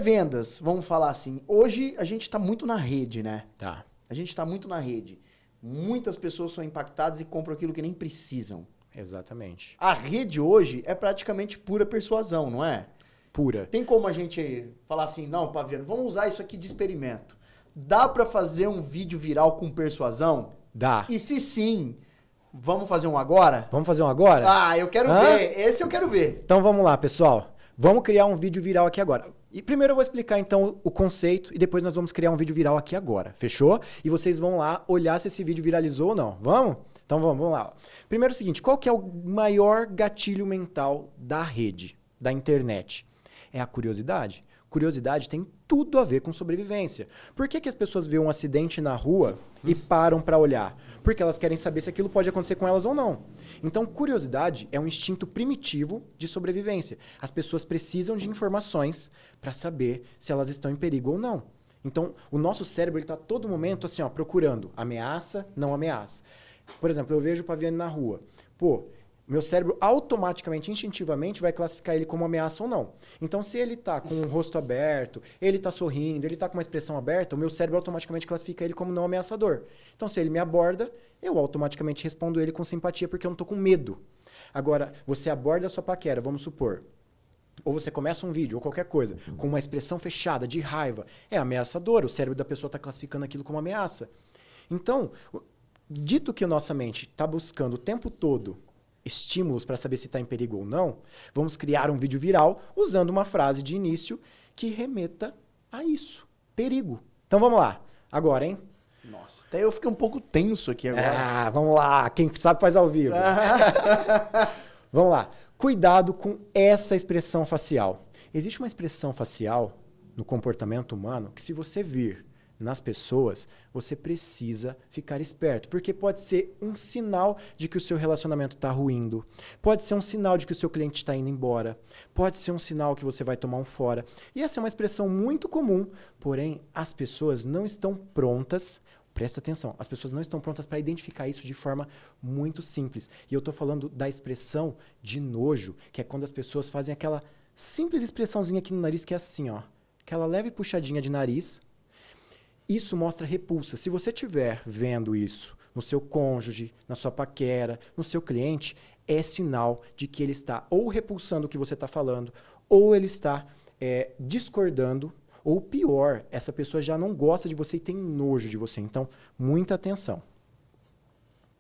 vendas, vamos falar assim. Hoje a gente tá muito na rede, né? Tá. A gente tá muito na rede. Muitas pessoas são impactadas e compram aquilo que nem precisam. Exatamente. A rede hoje é praticamente pura persuasão, não é? Pura. Tem como a gente falar assim, não, Paviano, vamos usar isso aqui de experimento. Dá pra fazer um vídeo viral com persuasão? Dá. E se sim, vamos fazer um agora? Vamos fazer um agora? Ah, eu quero ver. Esse eu quero ver. Então vamos lá, pessoal. Vamos criar um vídeo viral aqui agora. E primeiro eu vou explicar então o conceito e depois nós vamos criar um vídeo viral aqui agora. Fechou? E vocês vão lá olhar se esse vídeo viralizou ou não. Vamos? Então vamos lá. Primeiro é o seguinte, qual que é o maior gatilho mental da rede, da internet? É a curiosidade. Curiosidade tem tudo a ver com sobrevivência. Por que as pessoas veem um acidente na rua e param para olhar? Porque elas querem saber se aquilo pode acontecer com elas ou não. Então, curiosidade é um instinto primitivo de sobrevivência. As pessoas precisam de informações para saber se elas estão em perigo ou não. Então, o nosso cérebro está todo momento assim, ó, procurando ameaça, não ameaça. Por exemplo, eu vejo o Paviani na rua. Pô, meu cérebro automaticamente, instintivamente, vai classificar ele como ameaça ou não. Então, se ele está com o rosto aberto, ele está sorrindo, ele está com uma expressão aberta, o meu cérebro automaticamente classifica ele como não ameaçador. Então, se ele me aborda, eu automaticamente respondo ele com simpatia, porque eu não estou com medo. Agora, você aborda a sua paquera, vamos supor, ou você começa um vídeo, ou qualquer coisa, com uma expressão fechada, de raiva, é ameaçador, o cérebro da pessoa está classificando aquilo como ameaça. Então, dito que a nossa mente está buscando o tempo todo estímulos para saber se está em perigo ou não, vamos criar um vídeo viral usando uma frase de início que remeta a isso, perigo. Então vamos lá, agora, hein? Nossa, até eu fiquei um pouco tenso aqui agora. Ah, vamos lá, quem sabe faz ao vivo. Vamos lá, cuidado com essa expressão facial. Existe uma expressão facial no comportamento humano que se você vir nas pessoas, você precisa ficar esperto, porque pode ser um sinal de que o seu relacionamento está ruindo, pode ser um sinal de que o seu cliente está indo embora, pode ser um sinal que você vai tomar um fora. E essa é uma expressão muito comum, porém as pessoas não estão prontas, presta atenção, as pessoas não estão prontas para identificar isso de forma muito simples. E eu estou falando da expressão de nojo, que é quando as pessoas fazem aquela simples expressãozinha aqui no nariz, que é assim, ó, aquela leve puxadinha de nariz. Isso mostra repulsa. Se você estiver vendo isso no seu cônjuge, na sua paquera, no seu cliente, é sinal de que ele está ou repulsando o que você está falando, ou ele está discordando, ou pior, essa pessoa já não gosta de você e tem nojo de você. Então, muita atenção.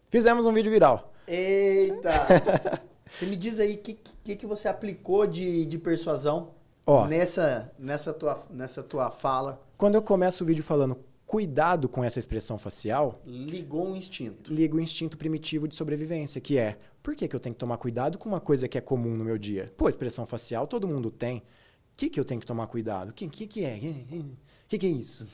Fizemos um vídeo viral. Eita! Você me diz aí o que você aplicou de persuasão nessa tua fala. Quando eu começo o vídeo falando cuidado com essa expressão facial... Ligou um instinto. Liga o instinto primitivo de sobrevivência, que é... Por que eu tenho que tomar cuidado com uma coisa que é comum no meu dia? Pô, expressão facial todo mundo tem. O que eu tenho que tomar cuidado? O que é? O que é isso?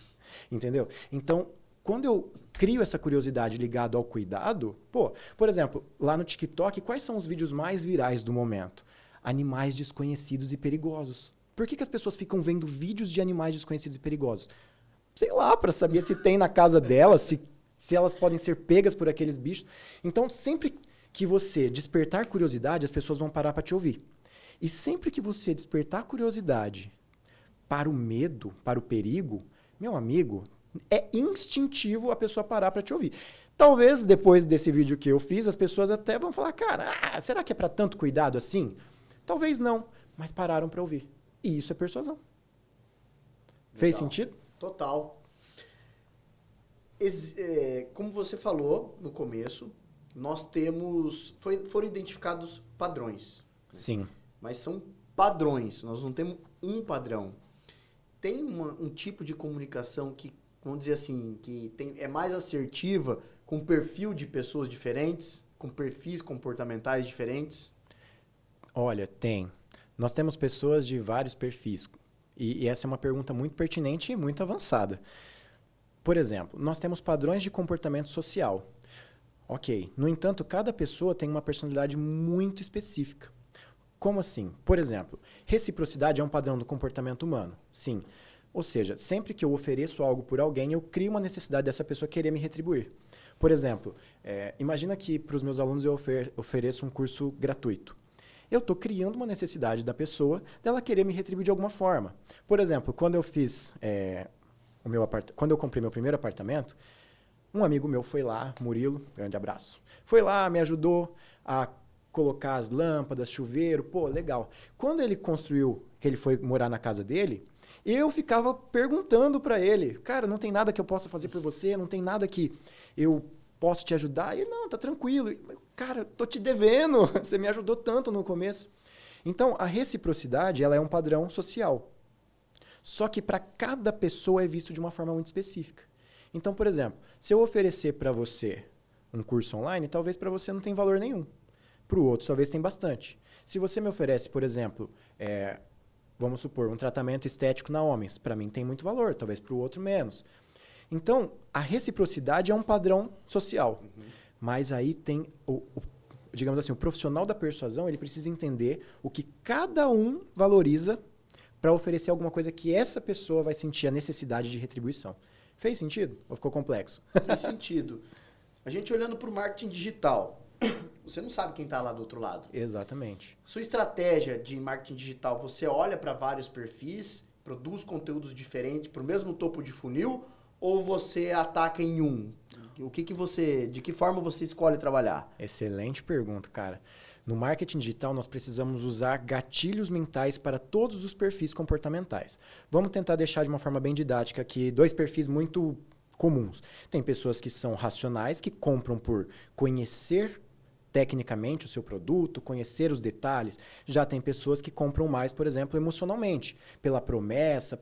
Entendeu? Então, quando eu crio essa curiosidade ligada ao cuidado... Pô, por exemplo, lá no TikTok, quais são os vídeos mais virais do momento? Animais desconhecidos e perigosos. Por que as pessoas ficam vendo vídeos de animais desconhecidos e perigosos? Sei lá, para saber se tem na casa delas, se elas podem ser pegas por aqueles bichos. Então, sempre que você despertar curiosidade, as pessoas vão parar para te ouvir. E sempre que você despertar curiosidade para o medo, para o perigo, meu amigo, é instintivo a pessoa parar para te ouvir. Talvez, depois desse vídeo que eu fiz, as pessoas até vão falar, cara, será que é para tanto cuidado assim? Talvez não, mas pararam para ouvir. E isso é persuasão. Legal. Fez sentido? Total. Como você falou no começo, nós temos... Foram identificados padrões. Sim. Mas são padrões. Nós não temos um padrão. Tem um tipo de comunicação que, vamos dizer assim, que é mais assertiva, com perfil de pessoas diferentes, com perfis comportamentais diferentes? Olha, tem. Nós temos pessoas de vários perfis. E essa é uma pergunta muito pertinente e muito avançada. Por exemplo, nós temos padrões de comportamento social. Ok. No entanto, cada pessoa tem uma personalidade muito específica. Como assim? Por exemplo, reciprocidade é um padrão do comportamento humano. Sim. Ou seja, sempre que eu ofereço algo por alguém, eu crio uma necessidade dessa pessoa querer me retribuir. Por exemplo, imagina que para os meus alunos eu ofereço um curso gratuito. Eu estou criando uma necessidade da pessoa dela querer me retribuir de alguma forma. Por exemplo, quando eu fiz quando eu comprei meu primeiro apartamento, um amigo meu foi lá, Murilo, grande abraço, foi lá, me ajudou a colocar as lâmpadas, chuveiro, pô, legal. Quando ele construiu, que ele foi morar na casa dele, eu ficava perguntando para ele, cara, não tem nada que eu possa fazer por você, não tem nada que eu posso te ajudar? E ele, não, tá tranquilo. Cara, tô te devendo, você me ajudou tanto no começo. Então, a reciprocidade, ela é um padrão social. Só que para cada pessoa é visto de uma forma muito específica. Então, por exemplo, se eu oferecer para você um curso online, talvez para você não tenha valor nenhum. Para o outro, talvez tenha bastante. Se você me oferece, por exemplo, vamos supor, um tratamento estético na homens, para mim tem muito valor, talvez para o outro menos. Então, a reciprocidade é um padrão social. Uhum. Mas aí tem, digamos assim, o profissional da persuasão, ele precisa entender o que cada um valoriza para oferecer alguma coisa que essa pessoa vai sentir a necessidade de retribuição. Fez sentido? Ou ficou complexo? Fez sentido. A gente olhando para o marketing digital, Você não sabe quem está lá do outro lado. Exatamente. Sua estratégia de marketing digital, você olha para vários perfis, produz conteúdos diferentes para o mesmo topo de funil, ou você ataca em um? De que forma você escolhe trabalhar? Excelente pergunta, cara. No marketing digital, nós precisamos usar gatilhos mentais para todos os perfis comportamentais. Vamos tentar deixar de uma forma bem didática aqui 2 perfis muito comuns. Tem pessoas que são racionais, que compram por conhecer tecnicamente o seu produto, conhecer os detalhes. Já tem pessoas que compram mais, por exemplo, emocionalmente, pela promessa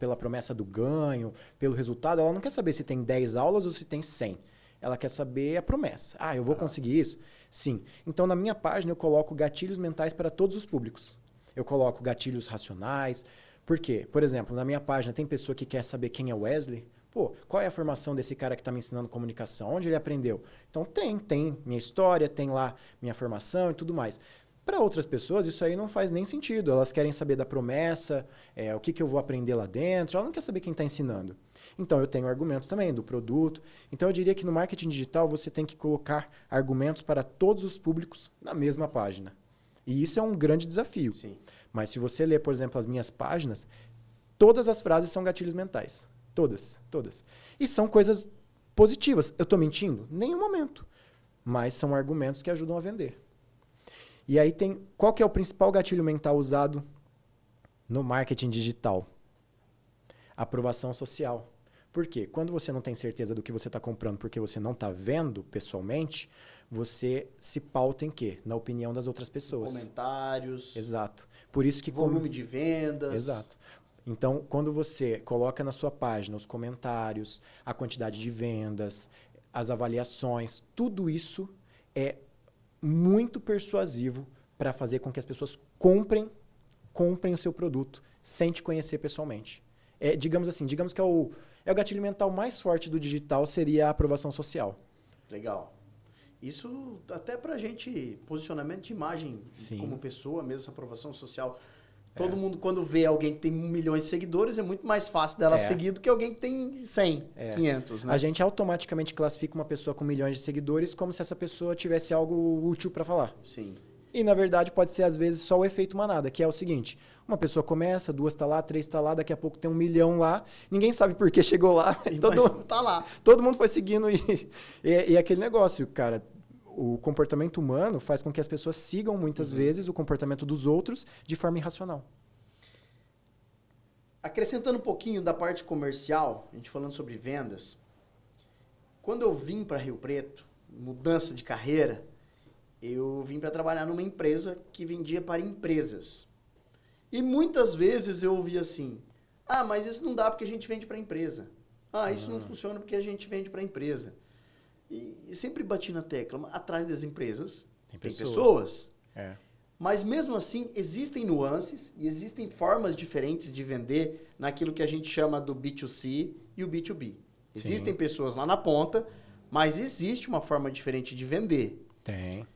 do ganho, pelo resultado. Ela não quer saber se tem 10 aulas ou se tem 100. Ela quer saber a promessa. Ah, eu vou conseguir isso? Sim. Então, na minha página, eu coloco gatilhos mentais para todos os públicos. Eu coloco gatilhos racionais. Por quê? Por exemplo, na minha página, tem pessoa que quer saber quem é o Wesley. Pô, qual é a formação desse cara que está me ensinando comunicação? Onde ele aprendeu? Então, tem minha história, tem lá minha formação e tudo mais. Para outras pessoas, isso aí não faz nem sentido. Elas querem saber da promessa, o que eu vou aprender lá dentro. Ela não quer saber quem está ensinando. Então, eu tenho argumentos também do produto. Então, eu diria que no marketing digital, você tem que colocar argumentos para todos os públicos na mesma página. E isso é um grande desafio. Sim. Mas se você ler, por exemplo, as minhas páginas, todas as frases são gatilhos mentais. Todas. E são coisas positivas. Eu estou mentindo? Nenhum momento. Mas são argumentos que ajudam a vender. E aí qual que é o principal gatilho mental usado no marketing digital? Aprovação social. Por quê? Quando você não tem certeza do que você está comprando porque você não está vendo pessoalmente, você se pauta em quê? Na opinião das outras pessoas. Comentários. Exato. Por isso que volume de vendas. Exato. Então, quando você coloca na sua página os comentários, a quantidade de vendas, as avaliações, tudo isso é muito persuasivo para fazer com que as pessoas comprem o seu produto sem te conhecer pessoalmente. Digamos que é o gatilho mental mais forte do digital seria a aprovação social. Legal. Isso até pra gente, posicionamento de imagem. Sim. Como pessoa, mesmo essa aprovação social. Todo mundo, quando vê alguém que tem milhões de seguidores, é muito mais fácil dela seguir do que alguém que tem 100, 500, né? A gente automaticamente classifica uma pessoa com milhões de seguidores como se essa pessoa tivesse algo útil para falar. Sim. E, na verdade, pode ser, às vezes, só o efeito manada, que é o seguinte. Uma pessoa começa, 2 tá lá, 3 tá lá, daqui a pouco tem 1 milhão lá. Ninguém sabe por que chegou lá. Todo mundo tá lá. Todo mundo foi seguindo e aquele negócio, cara. O comportamento humano faz com que as pessoas sigam, muitas vezes, o comportamento dos outros de forma irracional. Acrescentando um pouquinho da parte comercial, a gente falando sobre vendas. Quando eu vim para Rio Preto, mudança de carreira, eu vim para trabalhar numa empresa que vendia para empresas. E muitas vezes eu ouvia assim, mas isso não dá porque a gente vende para empresa. Isso não funciona porque a gente vende para empresa. E sempre bati na tecla, atrás das empresas tem pessoas. Mas mesmo assim, existem nuances e existem formas diferentes de vender naquilo que a gente chama do B2C e o B2B. Existem pessoas lá na ponta, mas existe uma forma diferente de vender. Tem.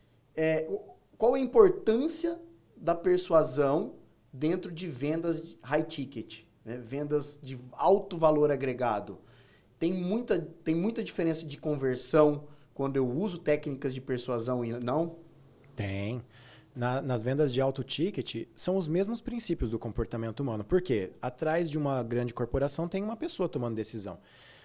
Qual a importância da persuasão dentro de vendas high ticket, né? Vendas de alto valor agregado? Tem muita diferença de conversão quando eu uso técnicas de persuasão e não? Tem. Nas vendas de alto ticket, são os mesmos princípios do comportamento humano. Por quê? Atrás de uma grande corporação tem uma pessoa tomando decisão.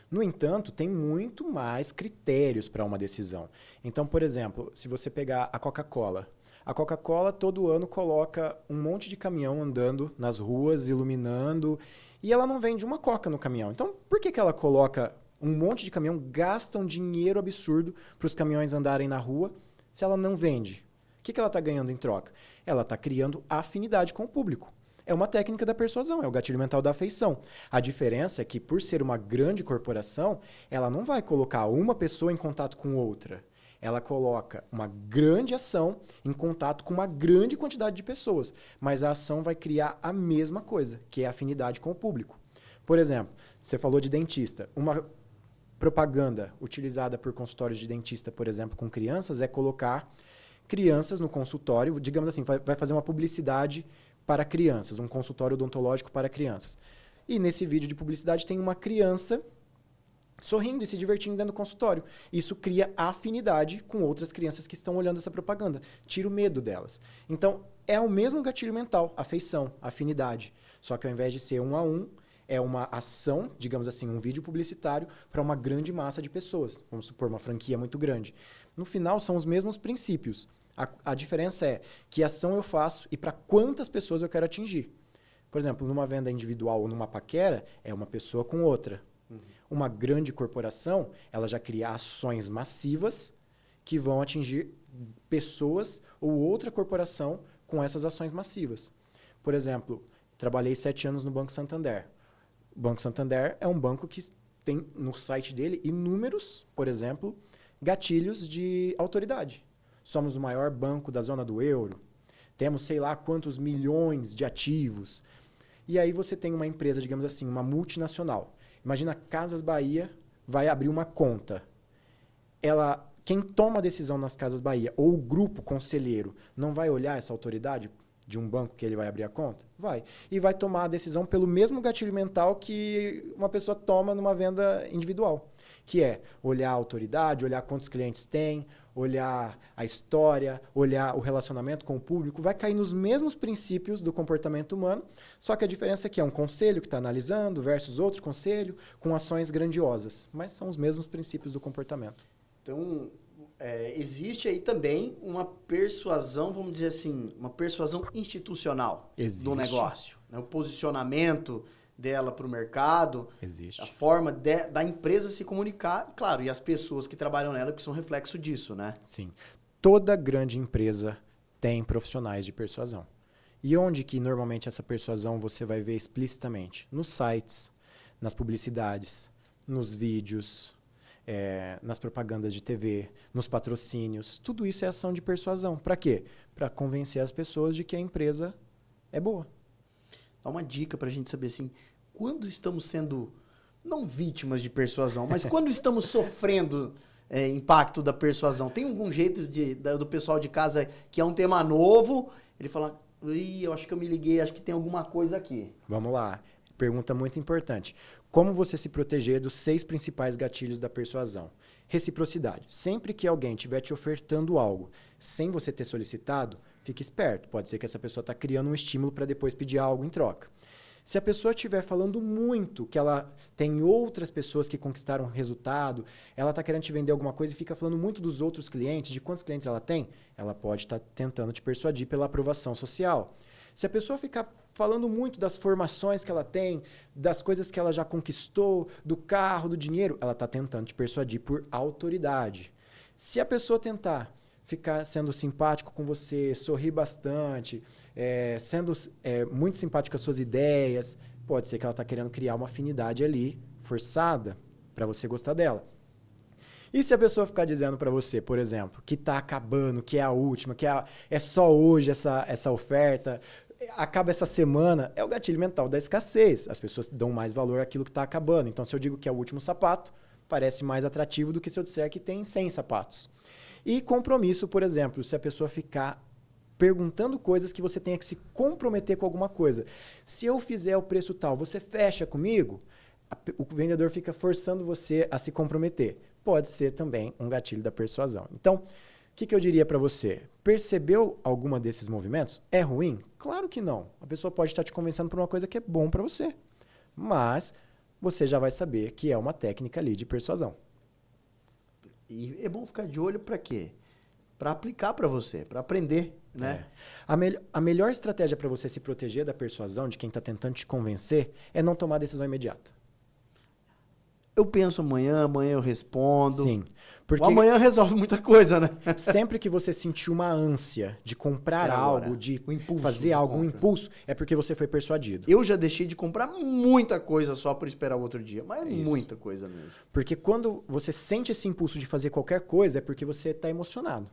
No entanto, tem muito mais critérios para uma decisão. Então, por exemplo, se você pegar a Coca-Cola todo ano coloca um monte de caminhão andando nas ruas, iluminando, e ela não vende uma Coca no caminhão. Então, por que ela coloca um monte de caminhão, gasta um dinheiro absurdo para os caminhões andarem na rua, se ela não vende? O que ela está ganhando em troca? Ela está criando afinidade com o público. É uma técnica da persuasão, é o gatilho mental da afeição. A diferença é que, por ser uma grande corporação, ela não vai colocar uma pessoa em contato com outra. Ela coloca uma grande ação em contato com uma grande quantidade de pessoas. Mas a ação vai criar a mesma coisa, que é a afinidade com o público. Por exemplo, você falou de dentista. Uma propaganda utilizada por consultórios de dentista, por exemplo, com crianças, é colocar crianças no consultório, digamos assim, vai fazer uma publicidade para crianças, um consultório odontológico para crianças. E nesse vídeo de publicidade tem uma criança sorrindo e se divertindo dentro do consultório. Isso cria afinidade com outras crianças que estão olhando essa propaganda. Tira o medo delas. Então, é o mesmo gatilho mental, afeição, afinidade. Só que ao invés de ser 1 a 1, é uma ação, digamos assim, um vídeo publicitário para uma grande massa de pessoas. Vamos supor, uma franquia muito grande. No final, são os mesmos princípios. A diferença é que ação eu faço e para quantas pessoas eu quero atingir. Por exemplo, numa venda individual ou numa paquera, é uma pessoa com outra. Uma grande corporação, ela já cria ações massivas que vão atingir pessoas ou outra corporação com essas ações massivas. Por exemplo, trabalhei 7 anos no Banco Santander. O Banco Santander é um banco que tem no site dele inúmeros, por exemplo, gatilhos de autoridade. Somos o maior banco da zona do euro. Temos sei lá quantos milhões de ativos. E aí você tem uma empresa, digamos assim, uma multinacional. Imagina Casas Bahia vai abrir uma conta. Quem toma a decisão nas Casas Bahia, ou o grupo conselheiro, não vai olhar essa autoridade de um banco que ele vai abrir a conta? Vai. E vai tomar a decisão pelo mesmo gatilho mental que uma pessoa toma numa venda individual, que é olhar a autoridade, olhar quantos clientes tem, olhar a história, olhar o relacionamento com o público, vai cair nos mesmos princípios do comportamento humano, só que a diferença é que é um conselho que está analisando versus outro conselho com ações grandiosas, mas são os mesmos princípios do comportamento. Então, existe aí também uma persuasão, vamos dizer assim, uma persuasão institucional do negócio. Né? O posicionamento dela para o mercado, existe. A forma da empresa se comunicar, claro, e as pessoas que trabalham nela que são reflexo disso, né? Sim. Toda grande empresa tem profissionais de persuasão. E onde que normalmente essa persuasão você vai ver explicitamente? Nos sites, nas publicidades, nos vídeos, nas propagandas de TV, nos patrocínios. Tudo isso é ação de persuasão. Para quê? Para convencer as pessoas de que a empresa é boa. Dá uma dica para a gente saber assim, quando estamos sendo, não vítimas de persuasão, mas quando estamos sofrendo impacto da persuasão. Tem algum jeito do pessoal de casa que é um tema novo, ele fala, eu acho que eu me liguei, acho que tem alguma coisa aqui. Vamos lá. Pergunta muito importante. Como você se proteger dos 6 principais gatilhos da persuasão? Reciprocidade. Sempre que alguém estiver te ofertando algo sem você ter solicitado, fique esperto. Pode ser que essa pessoa está criando um estímulo para depois pedir algo em troca. Se a pessoa estiver falando muito que ela tem outras pessoas que conquistaram resultado, ela está querendo te vender alguma coisa e fica falando muito dos outros clientes, de quantos clientes ela tem, ela pode estar tentando te persuadir pela aprovação social. Se a pessoa ficar falando muito das formações que ela tem, das coisas que ela já conquistou, do carro, do dinheiro, ela está tentando te persuadir por autoridade. Se a pessoa tentar ficar sendo simpático com você, sorrir bastante, sendo muito simpático com as suas ideias, pode ser que ela está querendo criar uma afinidade ali, forçada, para você gostar dela. E se a pessoa ficar dizendo para você, por exemplo, que está acabando, que é a última, que é só hoje essa oferta, acaba essa semana, é o gatilho mental da escassez. As pessoas dão mais valor àquilo que está acabando. Então, se eu digo que é o último sapato, parece mais atrativo do que se eu disser que tem 100 sapatos. E compromisso, por exemplo, se a pessoa ficar perguntando coisas que você tenha que se comprometer com alguma coisa. Se eu fizer o preço tal, você fecha comigo? O vendedor fica forçando você a se comprometer. Pode ser também um gatilho da persuasão. Então, o que eu diria para você? Percebeu alguma desses movimentos? É ruim? Claro que não. A pessoa pode estar te convencendo por uma coisa que é bom para você. Mas você já vai saber que é uma técnica ali de persuasão. E é bom ficar de olho para quê? Para aplicar para você, para aprender, né? A melhor estratégia para você se proteger da persuasão de quem está tentando te convencer é não tomar decisão imediata. Eu penso amanhã eu respondo. Sim. Porque o amanhã resolve muita coisa, né? Sempre que você sentir uma ânsia de comprar algo, de fazer algo, um impulso, é porque você foi persuadido. Eu já deixei de comprar muita coisa só por esperar o outro dia. Mas muita coisa mesmo. Porque quando você sente esse impulso de fazer qualquer coisa, é porque você está emocionado.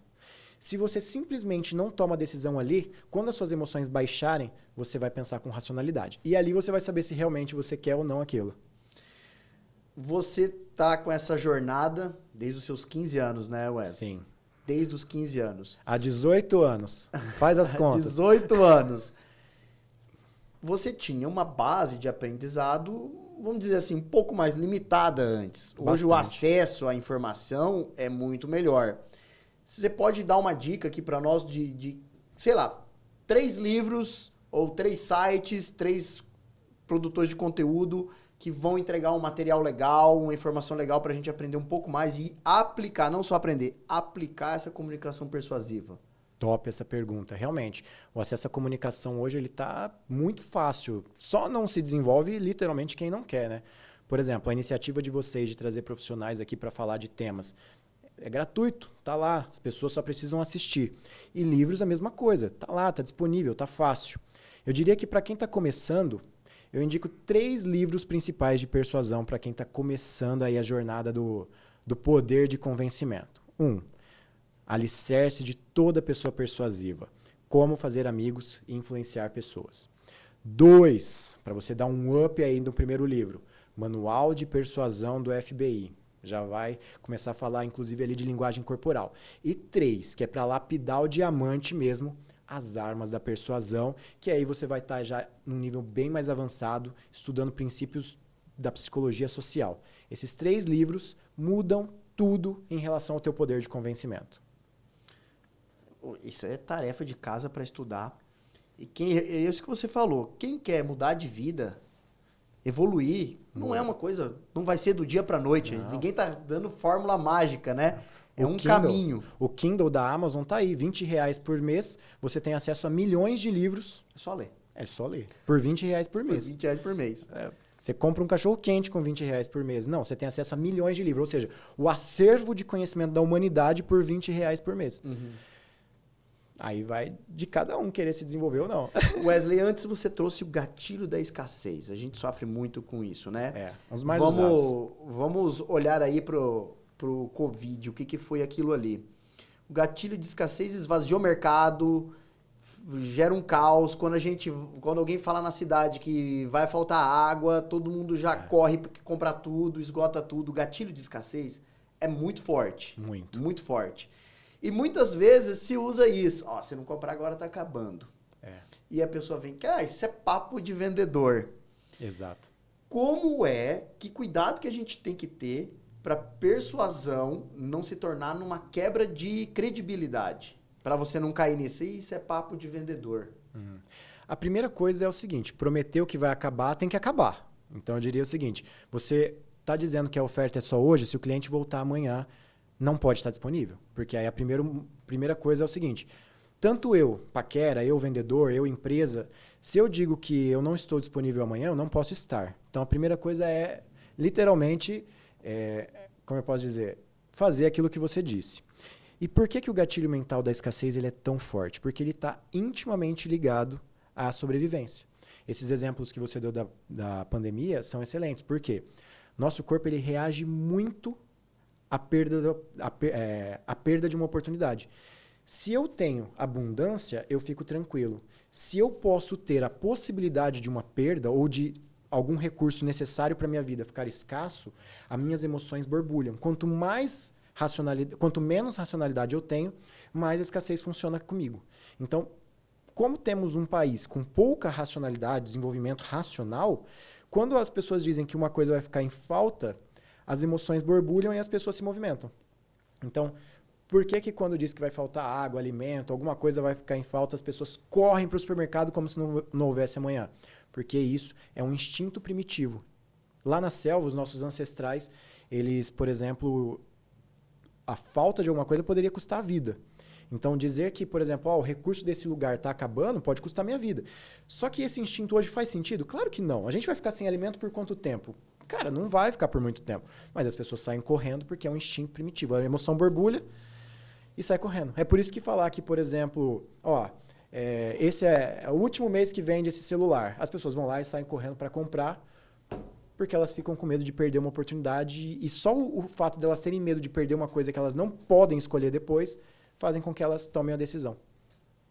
Se você simplesmente não toma a decisão ali, quando as suas emoções baixarem, você vai pensar com racionalidade. E ali você vai saber se realmente você quer ou não aquilo. Você tá com essa jornada desde os seus 15 anos, né, Wesley? Sim. Desde os 15 anos. Há 18 anos. Faz as contas. 18 anos. Você tinha uma base de aprendizado vamos dizer assim, um pouco mais limitada antes. Hoje o acesso à informação é muito melhor. Você pode dar uma dica aqui para nós de, sei lá, 3 livros ou 3 sites, 3 produtores de conteúdo que vão entregar um material legal, uma informação legal para a gente aprender um pouco mais e aplicar, não só aprender, aplicar essa comunicação persuasiva? Top essa pergunta. Realmente, o acesso à comunicação hoje ele está muito fácil. Só não se desenvolve literalmente quem não quer, né? Por exemplo, a iniciativa de vocês de trazer profissionais aqui para falar de temas é gratuito, tá lá, as pessoas só precisam assistir. E livros a mesma coisa, tá lá, tá disponível, tá fácil. Eu diria que para quem está começando, eu indico 3 livros principais de persuasão para quem está começando aí a jornada do poder de convencimento. 1. Alicerce de toda pessoa persuasiva. Como fazer amigos e influenciar pessoas. 2. Para você dar um up aí no primeiro livro. Manual de Persuasão do FBI. Já vai começar a falar, inclusive, ali de linguagem corporal. E 3, que é para lapidar o diamante mesmo, As Armas da Persuasão, que aí você vai estar já num nível bem mais avançado, estudando princípios da psicologia social. Esses 3 livros mudam tudo em relação ao teu poder de convencimento. Isso é tarefa de casa para estudar. E é isso que você falou. Quem quer mudar de vida, evoluir, não é uma coisa, não vai ser do dia para noite. Não. Ninguém tá dando fórmula mágica, né? É um caminho. O Kindle da Amazon tá aí, R$20 por mês. Você tem acesso a milhões de livros. É só ler. É só ler. Por R$20 por mês. Por R$20 por mês. Você compra um cachorro quente com R$20 por mês. Não, você tem acesso a milhões de livros. Ou seja, o acervo de conhecimento da humanidade por R$20 por mês. Uhum. Aí vai de cada um querer se desenvolver ou não. Wesley, antes você trouxe o gatilho da escassez. A gente sofre muito com isso, né? Os mais usados. Vamos olhar aí pro Covid, o que foi aquilo ali. O gatilho de escassez esvaziou o mercado, gera um caos. Quando alguém fala na cidade que vai faltar água, todo mundo já corre para comprar tudo, esgota tudo. O gatilho de escassez é muito forte. Muito forte. E muitas vezes se usa isso. Se não comprar agora, tá acabando. E a pessoa vem, isso é papo de vendedor. Exato. Que cuidado que a gente tem que ter para persuasão não se tornar numa quebra de credibilidade? Para você não cair nisso. Isso é papo de vendedor. A primeira coisa é o seguinte, prometeu que vai acabar, tem que acabar. Então eu diria o seguinte, você está dizendo que a oferta é só hoje, se o cliente voltar amanhã, não pode estar disponível. Porque aí a primeira coisa é o seguinte, tanto eu, paquera, eu, vendedor, eu, empresa, se eu digo que eu não estou disponível amanhã, eu não posso estar. Então a primeira coisa é, literalmente, como eu posso dizer, fazer aquilo que você disse. E por que o gatilho mental da escassez ele é tão forte? Porque ele está intimamente ligado à sobrevivência. Esses exemplos que você deu da pandemia são excelentes. Por quê? Nosso corpo ele reage muito à perda de uma oportunidade. Se eu tenho abundância, eu fico tranquilo. Se eu posso ter a possibilidade de uma perda ou de algum recurso necessário para a minha vida ficar escasso, as minhas emoções borbulham. Quanto menos racionalidade eu tenho, mais a escassez funciona comigo. Então, como temos um país com pouca racionalidade, desenvolvimento racional, quando as pessoas dizem que uma coisa vai ficar em falta, as emoções borbulham e as pessoas se movimentam. Então, por que quando diz que vai faltar água, alimento, alguma coisa vai ficar em falta, as pessoas correm para o supermercado como se não houvesse amanhã? Porque isso é um instinto primitivo. Lá na selva, os nossos ancestrais, eles, por exemplo, a falta de alguma coisa poderia custar a vida. Então, dizer que, por exemplo, o recurso desse lugar está acabando pode custar minha vida. Só que esse instinto hoje faz sentido? Claro que não. A gente vai ficar sem alimento por quanto tempo? Cara, não vai ficar por muito tempo. Mas as pessoas saem correndo porque é um instinto primitivo. A emoção borbulha e sai correndo. É por isso que falar que, por exemplo, esse é o último mês que vende esse celular. As pessoas vão lá e saem correndo para comprar porque elas ficam com medo de perder uma oportunidade e só o fato de elas terem medo de perder uma coisa que elas não podem escolher depois fazem com que elas tomem a decisão.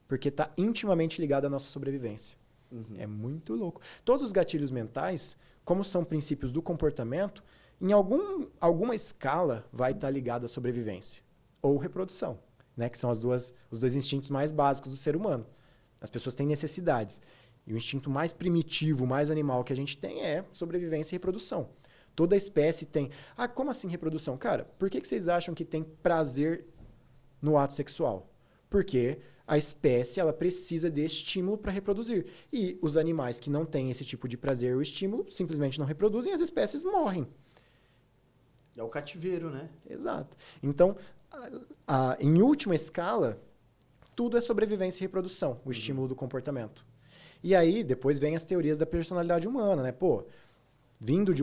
Porque está intimamente ligado à nossa sobrevivência. Uhum. É muito louco. Todos os gatilhos mentais, como são princípios do comportamento, em alguma escala vai estar ligado à sobrevivência ou reprodução, né? Que são os dois instintos mais básicos do ser humano. As pessoas têm necessidades. E o instinto mais primitivo, mais animal que a gente tem é sobrevivência e reprodução. Toda espécie tem... Ah, como assim reprodução? Cara, por que vocês acham que tem prazer no ato sexual? Porque a espécie ela precisa de estímulo para reproduzir. E os animais que não têm esse tipo de prazer ou estímulo simplesmente não reproduzem e as espécies morrem. É o cativeiro, né? Exato. Então, em última escala, tudo é sobrevivência e reprodução, o estímulo do comportamento. E aí, depois vem as teorias da personalidade humana, né? Pô, vindo de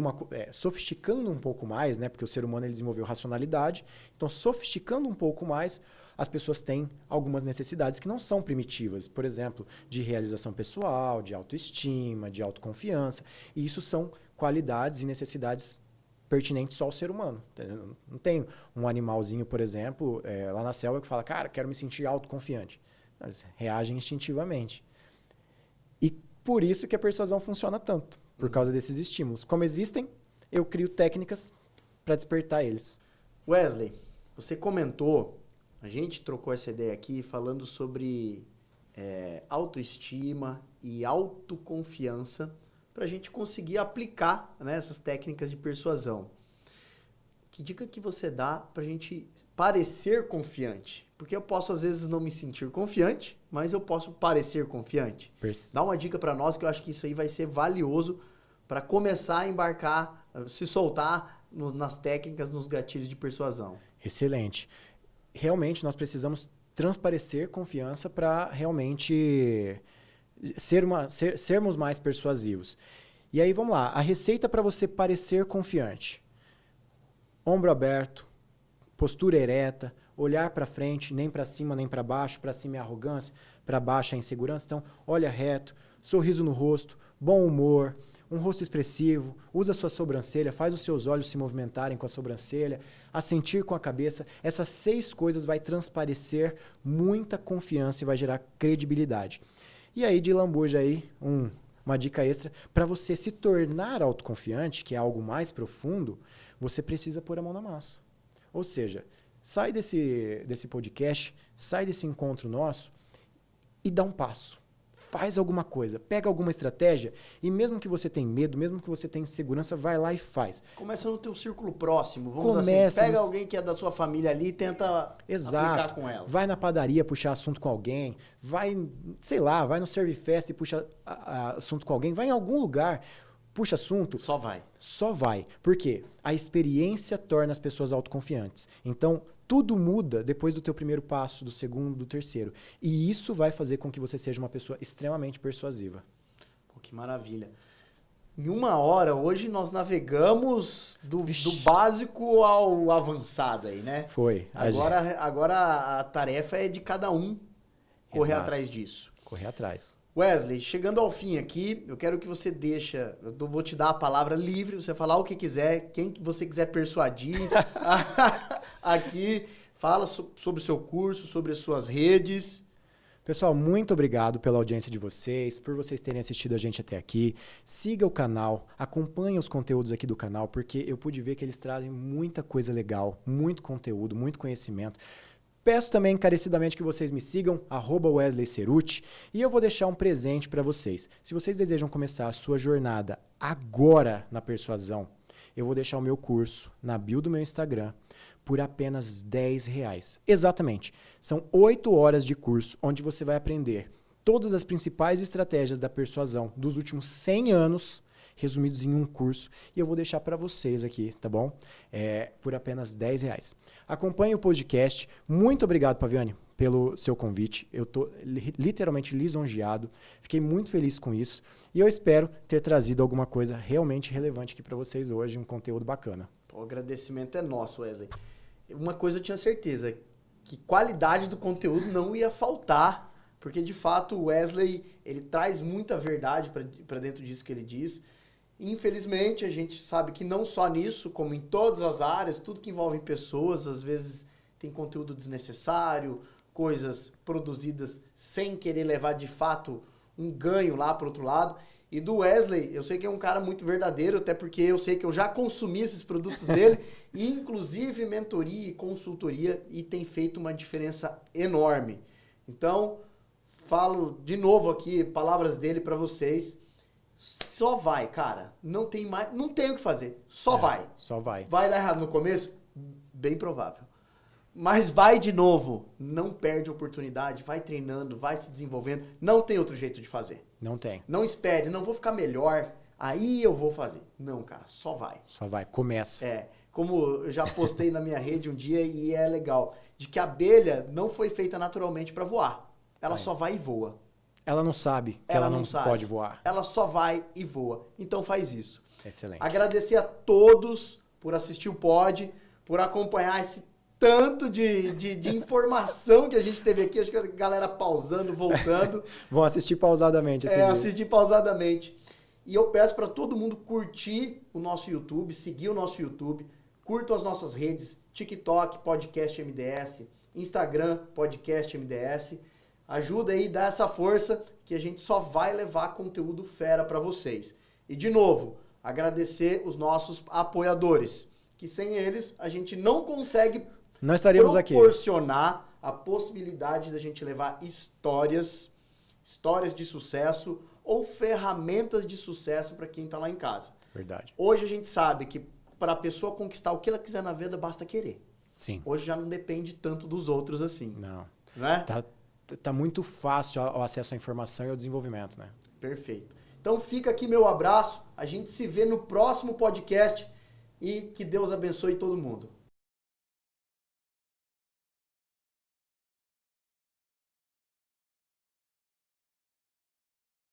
sofisticando um pouco mais, né? Porque o ser humano ele desenvolveu racionalidade. Então, sofisticando um pouco mais, as pessoas têm algumas necessidades que não são primitivas. Por exemplo, de realização pessoal, de autoestima, de autoconfiança. E isso são qualidades e necessidades pertinentes só ao ser humano. Não tem um animalzinho, por exemplo, lá na selva que fala, cara, quero me sentir autoconfiante. Eles reagem instintivamente. E por isso que a persuasão funciona tanto, por causa desses estímulos. Como existem, eu crio técnicas para despertar eles. Wesley, você comentou, a gente trocou essa ideia aqui falando sobre autoestima e autoconfiança para a gente conseguir aplicar, né, essas técnicas de persuasão. Que dica que você dá para a gente parecer confiante? Porque eu posso, às vezes, não me sentir confiante, mas eu posso parecer confiante. Dá uma dica para nós que eu acho que isso aí vai ser valioso para começar a embarcar, se soltar nas técnicas, nos gatilhos de persuasão. Excelente. Realmente, nós precisamos transparecer confiança para realmente sermos mais persuasivos. E aí, vamos lá. A receita para você parecer confiante. Ombro aberto, postura ereta, olhar para frente, nem para cima nem para baixo. Para cima é arrogância, para baixo é insegurança. Então, olha reto, sorriso no rosto, bom humor, um rosto expressivo, usa a sua sobrancelha, faz os seus olhos se movimentarem com a sobrancelha, assentir com a cabeça. Essas 6 coisas vai transparecer muita confiança e vai gerar credibilidade. E aí, de lambuja aí, uma dica extra, para você se tornar autoconfiante, que é algo mais profundo, você precisa pôr a mão na massa. Ou seja, sai desse podcast, sai desse encontro nosso e dá um passo. Faz alguma coisa, pega alguma estratégia e mesmo que você tenha medo, mesmo que você tenha insegurança, vai lá e faz. Começa no teu círculo próximo, vamos dizer assim, pega alguém que é da sua família ali e tenta aplicar com ela. Vai na padaria puxar assunto com alguém, vai, sei lá, vai no Servifest e puxa assunto com alguém, vai em algum lugar, puxa assunto. Só vai. Só vai. Por quê? A experiência torna as pessoas autoconfiantes. Então, tudo muda depois do teu primeiro passo, do segundo, do terceiro. E isso vai fazer com que você seja uma pessoa extremamente persuasiva. Pô, que maravilha. Em 1 hora, hoje nós navegamos do básico ao avançado aí, né? Foi. Agora a tarefa é de cada um correr atrás disso. Correr atrás. Wesley, chegando ao fim aqui, eu quero que você vou te dar a palavra livre, você falar o que quiser, quem que você quiser persuadir aqui, fala sobre o seu curso, sobre as suas redes. Pessoal, muito obrigado pela audiência de vocês, por vocês terem assistido a gente até aqui. Siga o canal, acompanhe os conteúdos aqui do canal, porque eu pude ver que eles trazem muita coisa legal, muito conteúdo, muito conhecimento. Peço também encarecidamente que vocês me sigam, @Wesley Cerutti, e eu vou deixar um presente para vocês. Se vocês desejam começar a sua jornada agora na persuasão, eu vou deixar o meu curso na bio do meu Instagram por apenas R$10. Exatamente. São 8 horas de curso onde você vai aprender todas as principais estratégias da persuasão dos últimos 100 anos, resumidos em um curso, e eu vou deixar para vocês aqui, tá bom? Por apenas R$10. Acompanhe o podcast. Muito obrigado, Paviani, pelo seu convite. Eu estou literalmente lisonjeado. Fiquei muito feliz com isso. E eu espero ter trazido alguma coisa realmente relevante aqui para vocês hoje, um conteúdo bacana. O agradecimento é nosso, Wesley. Uma coisa eu tinha certeza, que qualidade do conteúdo não ia faltar, porque de fato o Wesley ele traz muita verdade para dentro disso que ele diz. Infelizmente, a gente sabe que não só nisso, como em todas as áreas, tudo que envolve pessoas, às vezes tem conteúdo desnecessário, coisas produzidas sem querer levar de fato um ganho lá para o outro lado. E do Wesley, eu sei que é um cara muito verdadeiro, até porque eu sei que eu já consumi esses produtos dele, e inclusive mentoria e consultoria, e tem feito uma diferença enorme. Então, falo de novo aqui, palavras dele para vocês. Só vai, cara. Não tem mais, não tem o que fazer. Só vai. Só vai. Vai dar errado no começo? Bem provável. Mas vai de novo. Não perde a oportunidade. Vai treinando, vai se desenvolvendo. Não tem outro jeito de fazer. Não tem. Não espere, não vou ficar melhor, aí eu vou fazer. Não, cara, só vai. Só vai. Começa. Como eu já postei na minha rede um dia e é legal, de que a abelha não foi feita naturalmente para voar. Ela só vai e voa. Ela não sabe que ela não pode voar. Ela só vai e voa. Então faz isso. Excelente. Agradecer a todos por assistir o pod, por acompanhar esse tanto de informação que a gente teve aqui. Acho que a galera pausando, voltando. Vão assistir pausadamente esse vídeo. Assistir pausadamente. E eu peço para todo mundo curtir o nosso YouTube, seguir o nosso YouTube, curtam as nossas redes, TikTok, Podcast MDS, Instagram, Podcast MDS. Ajuda aí, dá essa força que a gente só vai levar conteúdo fera para vocês. E de novo, agradecer os nossos apoiadores, que sem eles a gente não consegue proporcionar a possibilidade da gente levar histórias de sucesso ou ferramentas de sucesso para quem está lá em casa. Verdade. Hoje a gente sabe que para a pessoa conquistar o que ela quiser na vida, basta querer. Sim. Hoje já não depende tanto dos outros assim. Não. Né? Tá muito fácil o acesso à informação e ao desenvolvimento, né? Perfeito. Então fica aqui meu abraço. A gente se vê no próximo podcast e que Deus abençoe todo mundo.